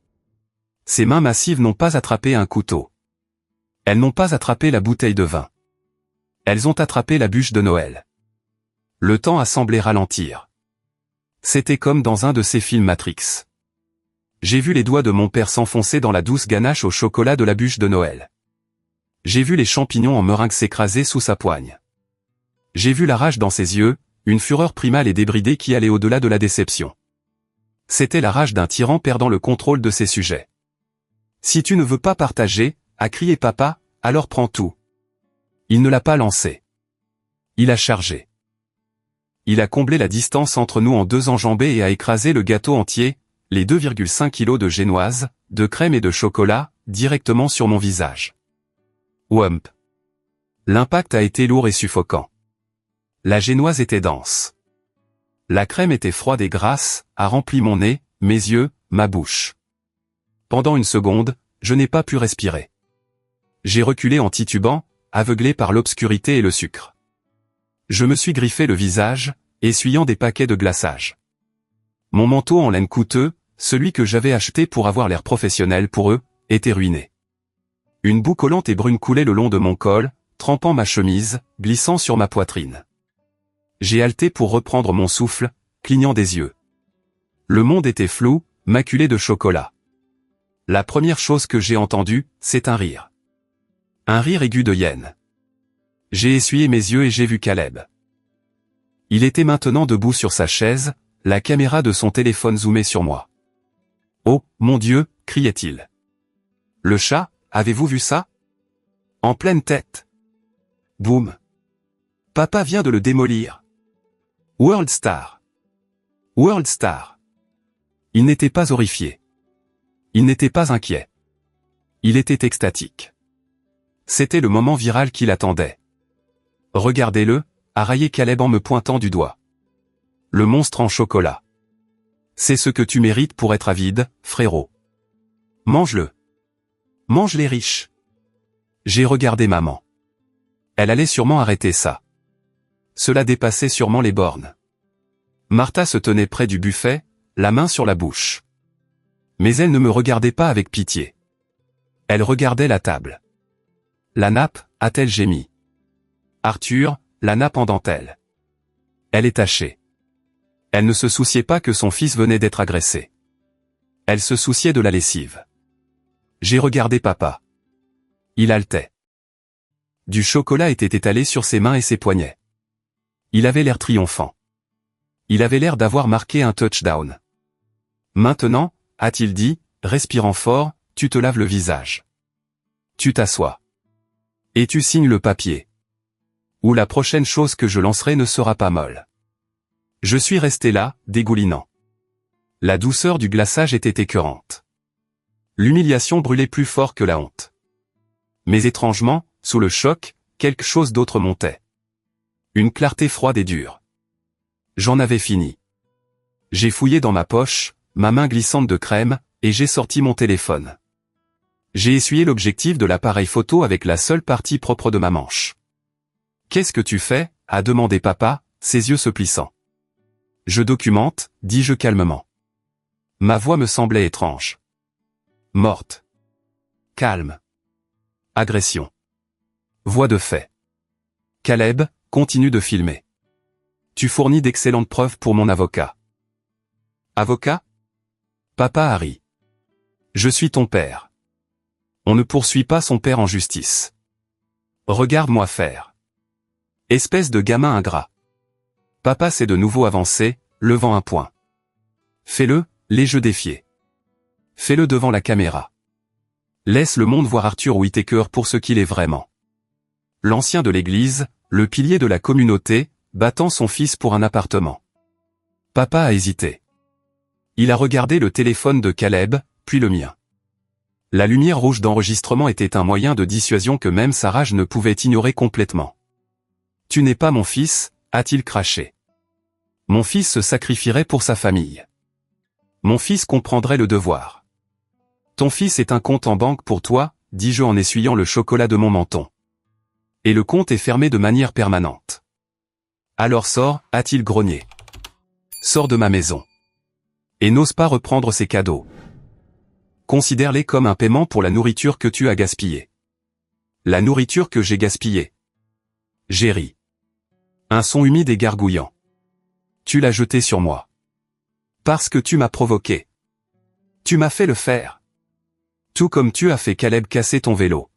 Ses mains massives n'ont pas attrapé un couteau. Elles n'ont pas attrapé la bouteille de vin. Elles ont attrapé la bûche de Noël. Le temps a semblé ralentir. C'était comme dans un de ces films Matrix. J'ai vu les doigts de mon père s'enfoncer dans la douce ganache au chocolat de la bûche de Noël. J'ai vu les champignons en meringue s'écraser sous sa poigne. J'ai vu la rage dans ses yeux, une fureur primale et débridée qui allait au-delà de la déception. C'était la rage d'un tyran perdant le contrôle de ses sujets. Si tu ne veux pas partager, a crié papa, alors prends tout. Il ne l'a pas lancé. Il a chargé. Il a comblé la distance entre nous en 2 enjambées et a écrasé le gâteau entier, les 2,5 kilos de génoise, de crème et de chocolat, directement sur mon visage. Whump. L'impact a été lourd et suffocant. La génoise était dense. La crème était froide et grasse, a rempli mon nez, mes yeux, ma bouche. Pendant une seconde, je n'ai pas pu respirer. J'ai reculé en titubant, aveuglé par l'obscurité et le sucre. Je me suis griffé le visage, essuyant des paquets de glaçage. Mon manteau en laine coûteux, celui que j'avais acheté pour avoir l'air professionnel pour eux, était ruiné. Une boue collante et brune coulait le long de mon col, trempant ma chemise, glissant sur ma poitrine. J'ai halté pour reprendre mon souffle, clignant des yeux. Le monde était flou, maculé de chocolat. La première chose que j'ai entendue, c'est un rire. Un rire aigu de hyène. J'ai essuyé mes yeux et j'ai vu Caleb. Il était maintenant debout sur sa chaise, la caméra de son téléphone zoomée sur moi. « Oh, mon Dieu !» criait-il. « Le chat, avez-vous vu ça ? En pleine tête. Boum. Papa vient de le démolir. World Star. World Star. » Il n'était pas horrifié. Il n'était pas inquiet. Il était extatique. C'était le moment viral qu'il attendait. « Regardez-le » a raillé Caleb en me pointant du doigt. « Le monstre en chocolat. C'est ce que tu mérites pour être avide, frérot. Mange-le. Mange les riches. » J'ai regardé maman. Elle allait sûrement arrêter ça. Cela dépassait sûrement les bornes. Martha se tenait près du buffet, la main sur la bouche. Mais elle ne me regardait pas avec pitié. Elle regardait la table. « La nappe » a-t-elle gémi. « Arthur, la nappe en dentelle. Elle est tachée. » Elle ne se souciait pas que son fils venait d'être agressé. Elle se souciait de la lessive. J'ai regardé papa. Il haletait. Du chocolat était étalé sur ses mains et ses poignets. Il avait l'air triomphant. Il avait l'air d'avoir marqué un touchdown. « Maintenant, » a-t-il dit, respirant fort, « tu te laves le visage. Tu t'assois. Et tu signes le papier. Ou la prochaine chose que je lancerai ne sera pas molle. » Je suis resté là, dégoulinant. La douceur du glaçage était écœurante. L'humiliation brûlait plus fort que la honte. Mais étrangement, sous le choc, quelque chose d'autre montait. Une clarté froide et dure. J'en avais fini. J'ai fouillé dans ma poche, ma main glissante de crème, et j'ai sorti mon téléphone. J'ai essuyé l'objectif de l'appareil photo avec la seule partie propre de ma manche. « Qu'est-ce que tu fais ?» a demandé papa, ses yeux se plissant. « Je documente », dis-je calmement. Ma voix me semblait étrange. Morte. Calme. Agression. Voix de fait. Caleb, continue de filmer. Tu fournis d'excellentes preuves pour mon avocat. Avocat ? Papa a ri. Je suis ton père. On ne poursuit pas son père en justice. Regarde-moi faire. Espèce de gamin ingrat. Papa s'est de nouveau avancé, levant un poing. Fais-le, les jeux défiés. Fais-le devant la caméra. Laisse le monde voir Arthur Whittaker pour ce qu'il est vraiment. L'ancien de l'église, le pilier de la communauté, battant son fils pour un appartement. Papa a hésité. Il a regardé le téléphone de Caleb, puis le mien. La lumière rouge d'enregistrement était un moyen de dissuasion que même sa rage ne pouvait ignorer complètement. « Tu n'es pas mon fils » a-t-il craché. « Mon fils se sacrifierait pour sa famille. Mon fils comprendrait le devoir. Ton fils est un compte en banque pour toi, dis-je en essuyant le chocolat de mon menton. Et le compte est fermé de manière permanente. Alors sors, a-t-il grogné. Sors de ma maison. Et n'ose pas reprendre ces cadeaux. Considère-les comme un paiement pour la nourriture que tu as gaspillée. La nourriture que j'ai gaspillée. J'ai ri. Un son humide et gargouillant. Tu l'as jeté sur moi. Parce que tu m'as provoqué. Tu m'as fait le faire. Tout comme tu as fait Caleb casser ton vélo.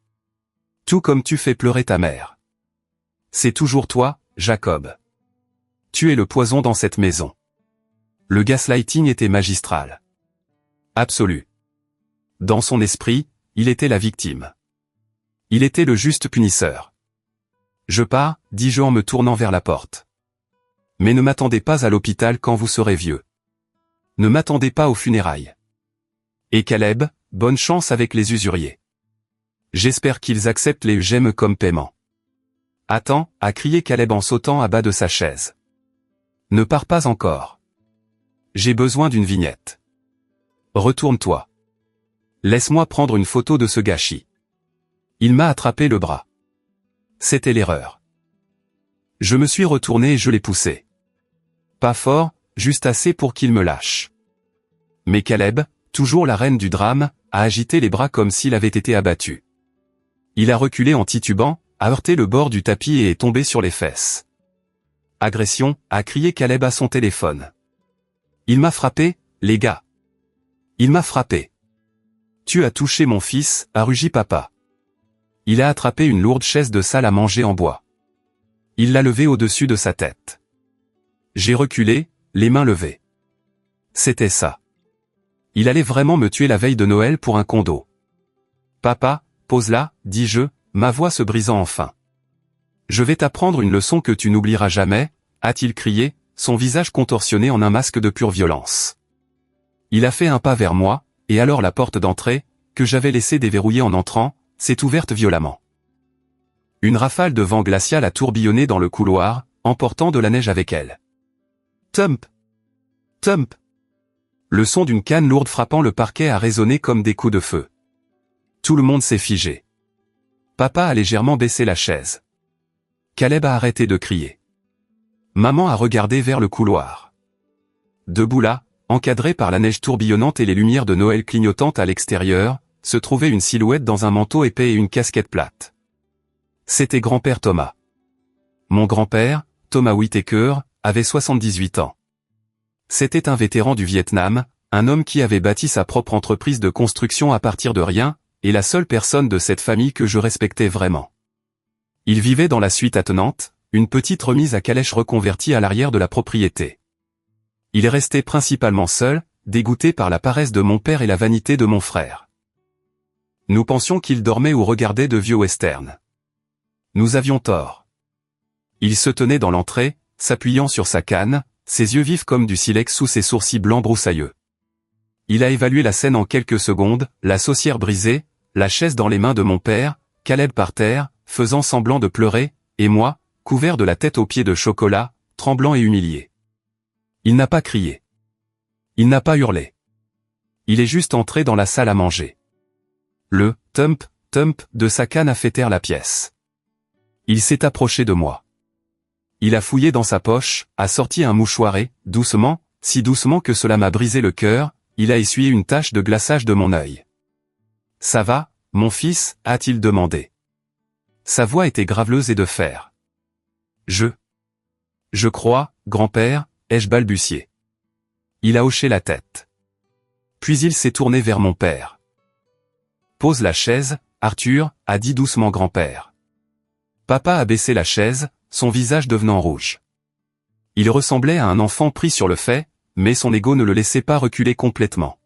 Tout comme tu fais pleurer ta mère. C'est toujours toi, Jacob. Tu es le poison dans cette maison. Le gaslighting était magistral. Absolu. Dans son esprit, il était la victime. Il était le juste punisseur. Je pars, dis-je en me tournant vers la porte. Mais ne m'attendez pas à l'hôpital quand vous serez vieux. Ne m'attendez pas aux funérailles. Et Caleb, bonne chance avec les usuriers. J'espère qu'ils acceptent les gemmes comme paiement. Attends, a crié Caleb en sautant à bas de sa chaise. Ne pars pas encore. J'ai besoin d'une vignette. Retourne-toi. Laisse-moi prendre une photo de ce gâchis. Il m'a attrapé le bras. C'était l'erreur. Je me suis retourné et je l'ai poussé. Pas fort, juste assez pour qu'il me lâche. Mais Caleb, toujours la reine du drame, a agité les bras comme s'il avait été abattu. Il a reculé en titubant, a heurté le bord du tapis et est tombé sur les fesses. Agression, a crié Caleb à son téléphone. Il m'a frappé, les gars. Il m'a frappé. Tu as touché mon fils, a rugi papa. Il a attrapé une lourde chaise de salle à manger en bois. Il l'a levée au-dessus de sa tête. J'ai reculé, les mains levées. C'était ça. Il allait vraiment me tuer la veille de Noël pour un condo. Papa, pose-la, dis-je, ma voix se brisant enfin. Je vais t'apprendre une leçon que tu n'oublieras jamais, a-t-il crié, son visage contorsionné en un masque de pure violence. Il a fait un pas vers moi, et alors la porte d'entrée, que j'avais laissée déverrouillée en entrant, s'est ouverte violemment. Une rafale de vent glacial a tourbillonné dans le couloir, emportant de la neige avec elle. Thump! Thump! Le son d'une canne lourde frappant le parquet a résonné comme des coups de feu. Tout le monde s'est figé. Papa a légèrement baissé la chaise. Caleb a arrêté de crier. Maman a regardé vers le couloir. Debout là, encadré par la neige tourbillonnante et les lumières de Noël clignotantes à l'extérieur, se trouvait une silhouette dans un manteau épais et une casquette plate. C'était grand-père Thomas. Mon grand-père, Thomas Whittaker, avait 78 ans. C'était un vétéran du Vietnam, un homme qui avait bâti sa propre entreprise de construction à partir de rien, et la seule personne de cette famille que je respectais vraiment. Il vivait dans la suite attenante, une petite remise à calèche reconvertie à l'arrière de la propriété. Il restait principalement seul, dégoûté par la paresse de mon père et la vanité de mon frère. Nous pensions qu'il dormait ou regardait de vieux westerns. Nous avions tort. Il se tenait dans l'entrée, s'appuyant sur sa canne, ses yeux vifs comme du silex sous ses sourcils blancs broussailleux. Il a évalué la scène en quelques secondes, la saucière brisée, la chaise dans les mains de mon père, Caleb par terre, faisant semblant de pleurer, et moi, couvert de la tête aux pieds de chocolat, tremblant et humilié. Il n'a pas crié. Il n'a pas hurlé. Il est juste entré dans la salle à manger. Le « thump, thump » de sa canne a fait taire la pièce. Il s'est approché de moi. Il a fouillé dans sa poche, a sorti un mouchoir et, doucement, si doucement que cela m'a brisé le cœur, il a essuyé une tache de glaçage de mon œil. « Ça va, mon fils ?» a-t-il demandé. Sa voix était graveleuse et de fer. Je crois, grand-père, ai-je balbutié. Il a hoché la tête. Puis il s'est tourné vers mon père. « Pose la chaise, Arthur » a dit doucement grand-père. Papa a baissé la chaise, son visage devenant rouge. Il ressemblait à un enfant pris sur le fait, mais son ego ne le laissait pas reculer complètement.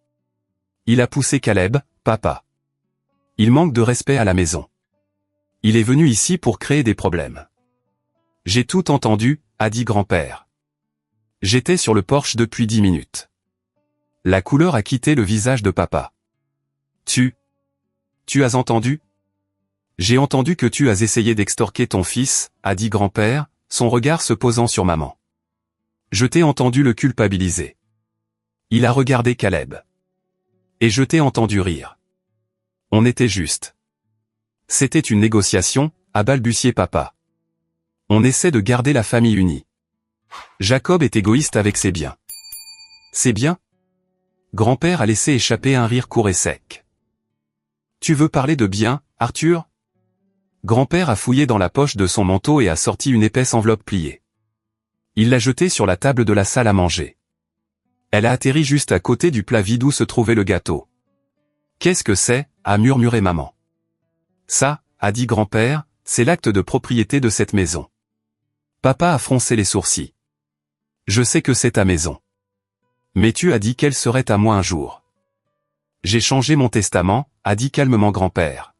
Il a poussé Caleb, « Papa. Il manque de respect à la maison. Il est venu ici pour créer des problèmes. » J'ai tout entendu, a dit grand-père. J'étais sur le porche depuis 10 minutes. La couleur a quitté le visage de papa. Tu as entendu? J'ai entendu que tu as essayé d'extorquer ton fils, a dit grand-père, son regard se posant sur maman. Je t'ai entendu le culpabiliser. Il a regardé Caleb. Et je t'ai entendu rire. On était juste. C'était une négociation, a balbutié papa. On essaie de garder la famille unie. Jacob est égoïste avec ses biens. Ses biens? Grand-père a laissé échapper un rire court et sec. Tu veux parler de biens, Arthur? Grand-père a fouillé dans la poche de son manteau et a sorti une épaisse enveloppe pliée. Il l'a jetée sur la table de la salle à manger. Elle a atterri juste à côté du plat vide où se trouvait le gâteau. Qu'est-ce que c'est? A murmuré maman. Ça, a dit grand-père, c'est l'acte de propriété de cette maison. Papa a froncé les sourcils. Je sais que c'est ta maison. Mais tu as dit qu'elle serait à moi un jour. J'ai changé mon testament, a dit calmement grand-père.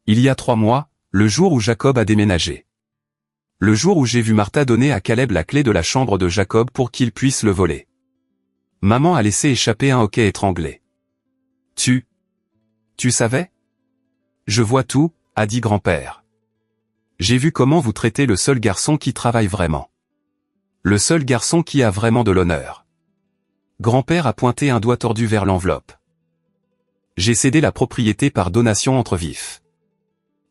Il y a 3 mois, le jour où Jacob a déménagé. Le jour où j'ai vu Martha donner à Caleb la clé de la chambre de Jacob pour qu'il puisse le voler. Maman a laissé échapper un hoquet étranglé. Tu savais? Je vois tout, a dit grand-père. J'ai vu comment vous traitez le seul garçon qui travaille vraiment. Le seul garçon qui a vraiment de l'honneur. Grand-père a pointé un doigt tordu vers l'enveloppe. J'ai cédé la propriété par donation entre vifs.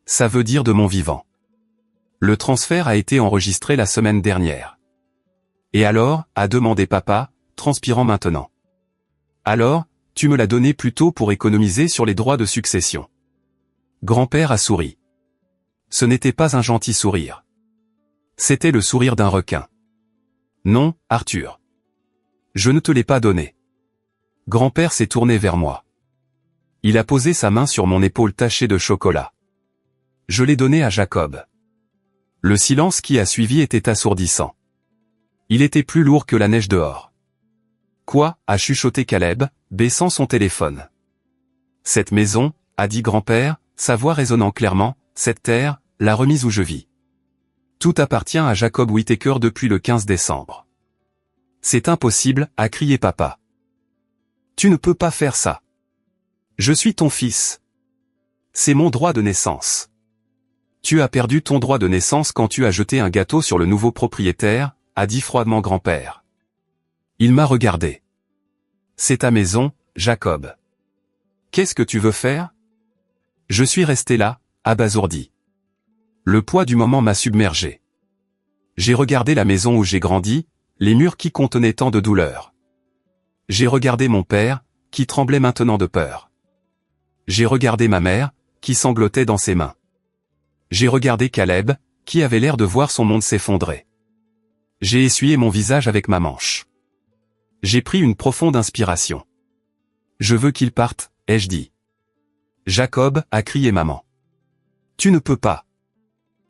Ça veut dire de mon vivant. Le transfert a été enregistré la semaine dernière. Et alors, a demandé papa, transpirant maintenant. Alors, tu me l'as donné plus tôt pour économiser sur les droits de succession. Grand-père a souri. Ce n'était pas un gentil sourire. C'était le sourire d'un requin. Non, Arthur. Je ne te l'ai pas donné. Grand-père s'est tourné vers moi. Il a posé sa main sur mon épaule tachée de chocolat. Je l'ai donné à Jacob. Le silence qui a suivi était assourdissant. Il était plus lourd que la neige dehors. Quoi? A chuchoté Caleb, baissant son téléphone. Cette maison, a dit grand-père, sa voix résonnant clairement, cette terre, la remise où je vis. Tout appartient à Jacob Whittaker depuis le 15 décembre. C'est impossible, a crié papa. Tu ne peux pas faire ça. Je suis ton fils. C'est mon droit de naissance. Tu as perdu ton droit de naissance quand tu as jeté un gâteau sur le nouveau propriétaire, a dit froidement grand-père. Il m'a regardé. C'est ta maison, Jacob. Qu'est-ce que tu veux faire? Je suis resté là, abasourdi. Le poids du moment m'a submergé. J'ai regardé la maison où j'ai grandi, les murs qui contenaient tant de douleur. J'ai regardé mon père, qui tremblait maintenant de peur. J'ai regardé ma mère, qui sanglotait dans ses mains. J'ai regardé Caleb, qui avait l'air de voir son monde s'effondrer. J'ai essuyé mon visage avec ma manche. J'ai pris une profonde inspiration. Je veux qu'il parte, ai-je dit. Jacob, a crié maman. Tu ne peux pas.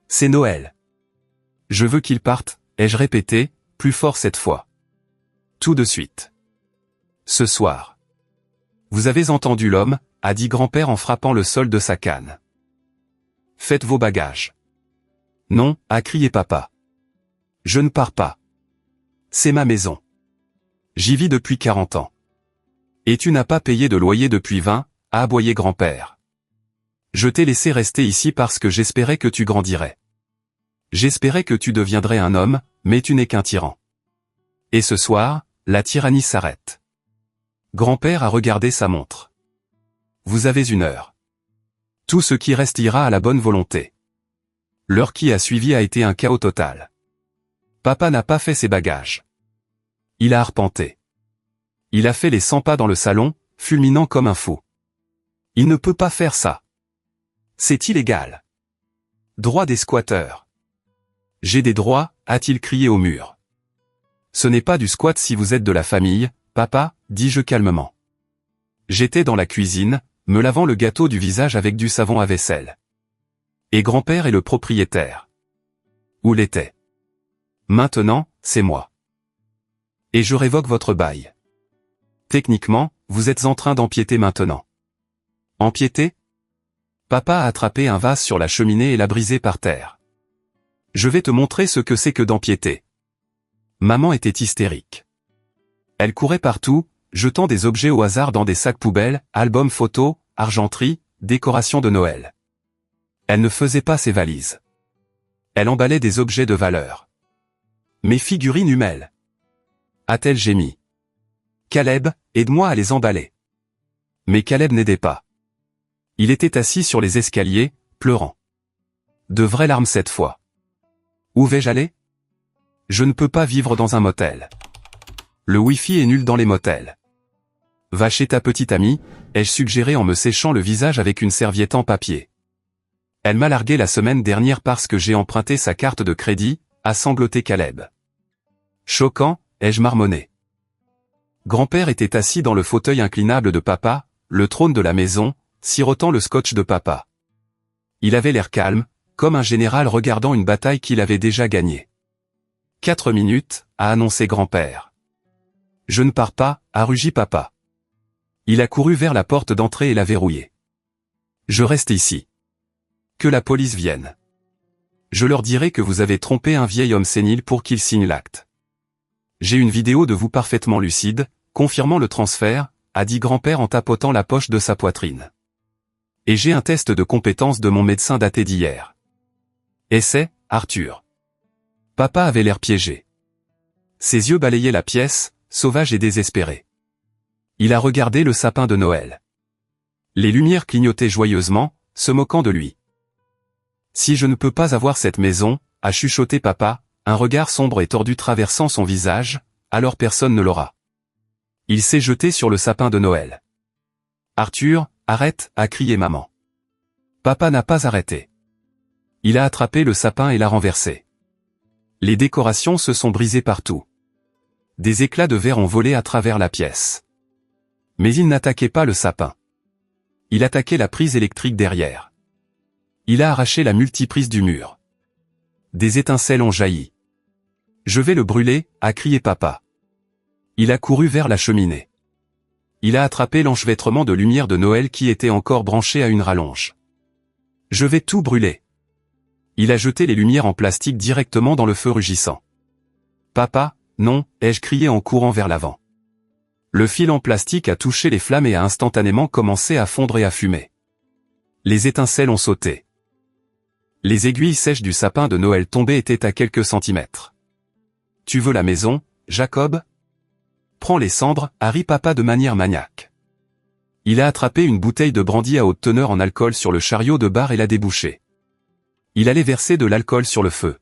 C'est Noël. Je veux qu'il parte, ai-je répété, plus fort cette fois. Tout de suite. Ce soir. Vous avez entendu l'homme, a dit grand-père en frappant le sol de sa canne. Faites vos bagages. Non, a crié papa. Je ne pars pas. C'est ma maison. J'y vis depuis 40 ans. Et tu n'as pas payé de loyer depuis 20, a aboyé grand-père. Je t'ai laissé rester ici parce que j'espérais que tu grandirais. J'espérais que tu deviendrais un homme, mais tu n'es qu'un tyran. Et ce soir, la tyrannie s'arrête. Grand-père a regardé sa montre. Vous avez 1 heure. Tout ce qui reste ira à la bonne volonté. L'heure qui a suivi a été un chaos total. Papa n'a pas fait ses bagages. Il a arpenté. Il a fait les 100 pas dans le salon, fulminant comme un fou. Il ne peut pas faire ça. C'est illégal. Droit des squatteurs. J'ai des droits, a-t-il crié au mur. Ce n'est pas du squat si vous êtes de la famille, papa, dis-je calmement. J'étais dans la cuisine, me lavant le gâteau du visage avec du savon à vaisselle. Et grand-père est le propriétaire. Où l'était? Maintenant, c'est moi. Et je révoque votre bail. Techniquement, vous êtes en train d'empiéter maintenant. Empiéter? Papa a attrapé un vase sur la cheminée et l'a brisé par terre. Je vais te montrer ce que c'est que d'empiéter. Maman était hystérique. Elle courait partout, jetant des objets au hasard dans des sacs poubelles, albums photos, argenterie, décorations de Noël. Elle ne faisait pas ses valises. Elle emballait des objets de valeur. Mes figurines Hummel, a-t-elle gémi. Caleb, aide-moi à les emballer. Mais Caleb n'aidait pas. Il était assis sur les escaliers, pleurant. De vraies larmes cette fois. Où vais-je aller? Je ne peux pas vivre dans un motel. Le Wi-Fi est nul dans les motels. Va chez ta petite amie, ai-je suggéré en me séchant le visage avec une serviette en papier. Elle m'a largué la semaine dernière parce que j'ai emprunté sa carte de crédit, a sangloté Caleb. Choquant, ai-je marmonné. Grand-père était assis dans le fauteuil inclinable de papa, le trône de la maison, sirotant le scotch de papa. Il avait l'air calme, comme un général regardant une bataille qu'il avait déjà gagnée. 4 minutes, a annoncé grand-père. Je ne pars pas, a rugi papa. Il a couru vers la porte d'entrée et l'a verrouillée. Je reste ici. Que la police vienne. Je leur dirai que vous avez trompé un vieil homme sénile pour qu'il signe l'acte. J'ai une vidéo de vous parfaitement lucide, confirmant le transfert, a dit grand-père en tapotant la poche de sa poitrine. Et j'ai un test de compétence de mon médecin daté d'hier. Et c'est, Arthur. Papa avait l'air piégé. Ses yeux balayaient la pièce, sauvage et désespéré. Il a regardé le sapin de Noël. Les lumières clignotaient joyeusement, se moquant de lui. Si je ne peux pas avoir cette maison, a chuchoté papa, un regard sombre et tordu traversant son visage, alors personne ne l'aura. Il s'est jeté sur le sapin de Noël. Arthur, arrête, a crié maman. Papa n'a pas arrêté. Il a attrapé le sapin et l'a renversé. Les décorations se sont brisées partout. Des éclats de verre ont volé à travers la pièce. Mais il n'attaquait pas le sapin. Il attaquait la prise électrique derrière. Il a arraché la multiprise du mur. Des étincelles ont jailli. Je vais le brûler, a crié papa. Il a couru vers la cheminée. Il a attrapé l'enchevêtrement de lumière de Noël qui était encore branché à une rallonge. Je vais tout brûler. Il a jeté les lumières en plastique directement dans le feu rugissant. Papa, non, ai-je crié en courant vers l'avant. Le fil en plastique a touché les flammes et a instantanément commencé à fondre et à fumer. Les étincelles ont sauté. Les aiguilles sèches du sapin de Noël tombé étaient à quelques centimètres. Tu veux la maison, Jacob? Prends les cendres, a ri papa de manière maniaque. Il a attrapé une bouteille de brandy à haute teneur en alcool sur le chariot de bar et l'a débouché. Il allait verser de l'alcool sur le feu.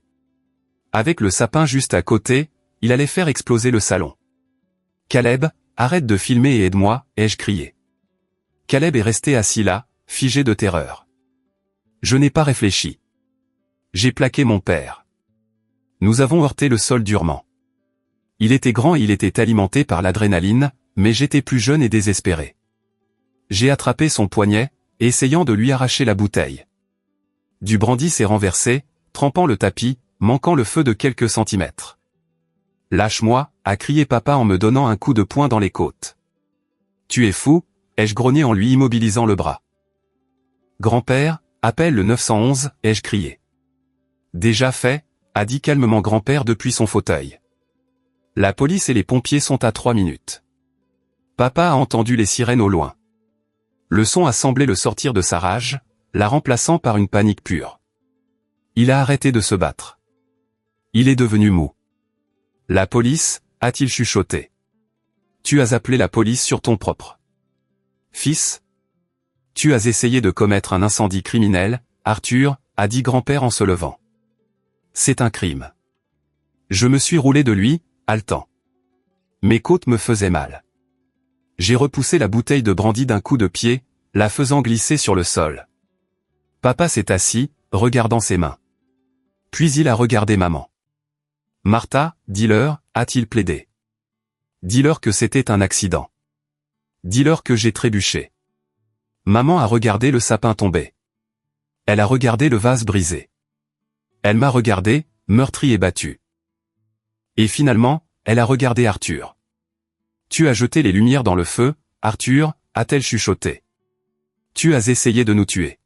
Avec le sapin juste à côté, il allait faire exploser le salon. Caleb, arrête de filmer et aide-moi, ai-je crié. Caleb est resté assis là, figé de terreur. Je n'ai pas réfléchi. J'ai plaqué mon père. Nous avons heurté le sol durement. Il était grand et il était alimenté par l'adrénaline, mais j'étais plus jeune et désespéré. J'ai attrapé son poignet, essayant de lui arracher la bouteille. Du brandy s'est renversé, trempant le tapis, manquant le feu de quelques centimètres. Lâche-moi, a crié papa en me donnant un coup de poing dans les côtes. Tu es fou, ai-je grogné en lui immobilisant le bras. Grand-père, appelle le 911, ai-je crié. Déjà fait, a dit calmement grand-père depuis son fauteuil. La police et les pompiers sont à 3 minutes. Papa a entendu les sirènes au loin. Le son a semblé le sortir de sa rage, la remplaçant par une panique pure. Il a arrêté de se battre. Il est devenu mou. La police, a-t-il chuchoté. Tu as appelé la police sur ton propre fils? Tu as essayé de commettre un incendie criminel, Arthur, a dit grand-père en se levant. C'est un crime. Je me suis roulé de lui, haletant. Mes côtes me faisaient mal. J'ai repoussé la bouteille de brandy d'un coup de pied, la faisant glisser sur le sol. Papa s'est assis, regardant ses mains. Puis il a regardé maman. Martha, dis-leur, a-t-il plaidé. Dis-leur que c'était un accident. Dis-leur que j'ai trébuché. Maman a regardé le sapin tomber. Elle a regardé le vase brisé. Elle m'a regardé, meurtri et battu. Et finalement, elle a regardé Arthur. Tu as jeté les lumières dans le feu, Arthur, a-t-elle chuchoté. Tu as essayé de nous tuer.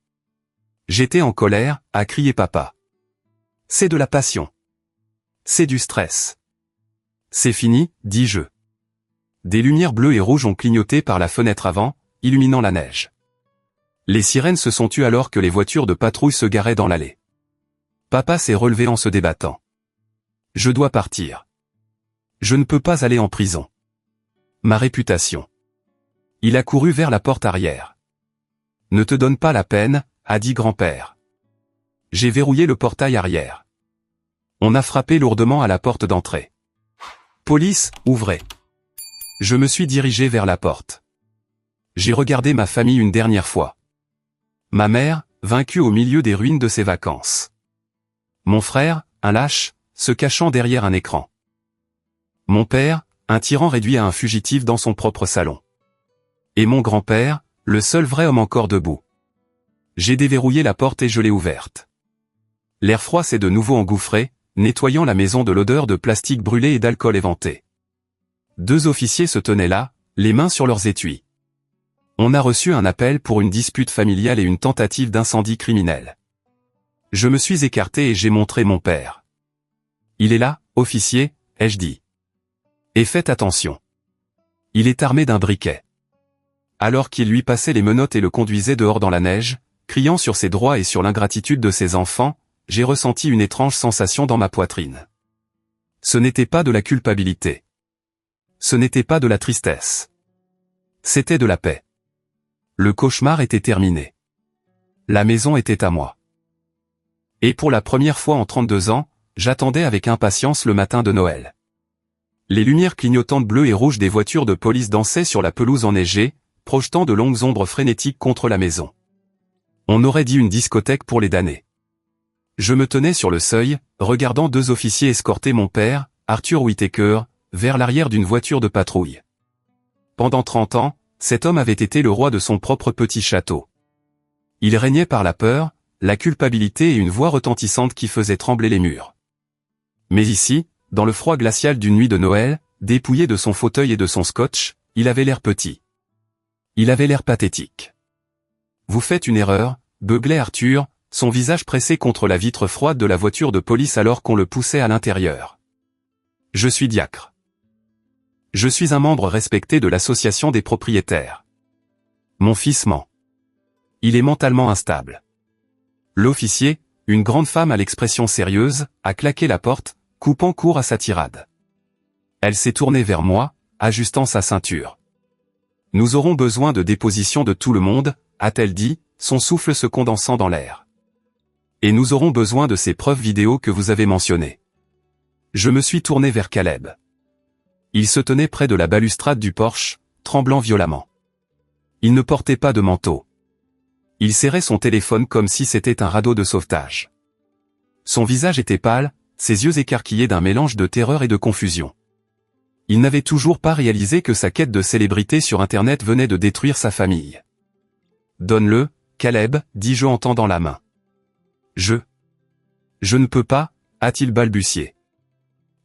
J'étais en colère, a crié papa. C'est de la passion. C'est du stress. C'est fini, dis-je. Des lumières bleues et rouges ont clignoté par la fenêtre avant, illuminant la neige. Les sirènes se sont tues alors que les voitures de patrouille se garaient dans l'allée. Papa s'est relevé en se débattant. Je dois partir. Je ne peux pas aller en prison. Ma réputation. Il a couru vers la porte arrière. Ne te donne pas la peine, a dit grand-père. J'ai verrouillé le portail arrière. On a frappé lourdement à la porte d'entrée. Police, ouvrez. Je me suis dirigé vers la porte. J'ai regardé ma famille une dernière fois. Ma mère, vaincue au milieu des ruines de ses vacances. Mon frère, un lâche, se cachant derrière un écran. Mon père, un tyran réduit à un fugitif dans son propre salon. Et mon grand-père, le seul vrai homme encore debout. J'ai déverrouillé la porte et je l'ai ouverte. L'air froid s'est de nouveau engouffré, nettoyant la maison de l'odeur de plastique brûlé et d'alcool éventé. 2 officiers se tenaient là, les mains sur leurs étuis. On a reçu un appel pour une dispute familiale et une tentative d'incendie criminel. Je me suis écarté et j'ai montré mon père. Il est là, officier, ai-je dit. Et faites attention. Il est armé d'un briquet. Alors qu'il lui passait les menottes et le conduisait dehors dans la neige, criant sur ses droits et sur l'ingratitude de ses enfants, j'ai ressenti une étrange sensation dans ma poitrine. Ce n'était pas de la culpabilité. Ce n'était pas de la tristesse. C'était de la paix. Le cauchemar était terminé. La maison était à moi. Et pour la première fois en 32 ans, j'attendais avec impatience le matin de Noël. Les lumières clignotantes bleues et rouges des voitures de police dansaient sur la pelouse enneigée, projetant de longues ombres frénétiques contre la maison. On aurait dit une discothèque pour les damnés. Je me tenais sur le seuil, regardant 2 officiers escorter mon père, Arthur Whittaker, vers l'arrière d'une voiture de patrouille. Pendant 30 ans, cet homme avait été le roi de son propre petit château. Il régnait par la peur, la culpabilité et une voix retentissante qui faisait trembler les murs. Mais ici, dans le froid glacial d'une nuit de Noël, dépouillé de son fauteuil et de son scotch, il avait l'air petit. Il avait l'air pathétique. Vous faites une erreur, beuglait Arthur, son visage pressé contre la vitre froide de la voiture de police alors qu'on le poussait à l'intérieur. Je suis diacre. Je suis un membre respecté de l'association des propriétaires. Mon fils ment. Il est mentalement instable. L'officier, une grande femme à l'expression sérieuse, a claqué la porte, coupant court à sa tirade. Elle s'est tournée vers moi, ajustant sa ceinture. Nous aurons besoin de déposition de tout le monde, a-t-elle dit, son souffle se condensant dans l'air. Et nous aurons besoin de ces preuves vidéo que vous avez mentionnées. Je me suis tourné vers Caleb. Il se tenait près de la balustrade du porche, tremblant violemment. Il ne portait pas de manteau. Il serrait son téléphone comme si c'était un radeau de sauvetage. Son visage était pâle, ses yeux écarquillés d'un mélange de terreur et de confusion. Il n'avait toujours pas réalisé que sa quête de célébrité sur Internet venait de détruire sa famille. « Donne-le, Caleb, dis-je en tendant la main. « Je ne peux pas, a-t-il balbutié.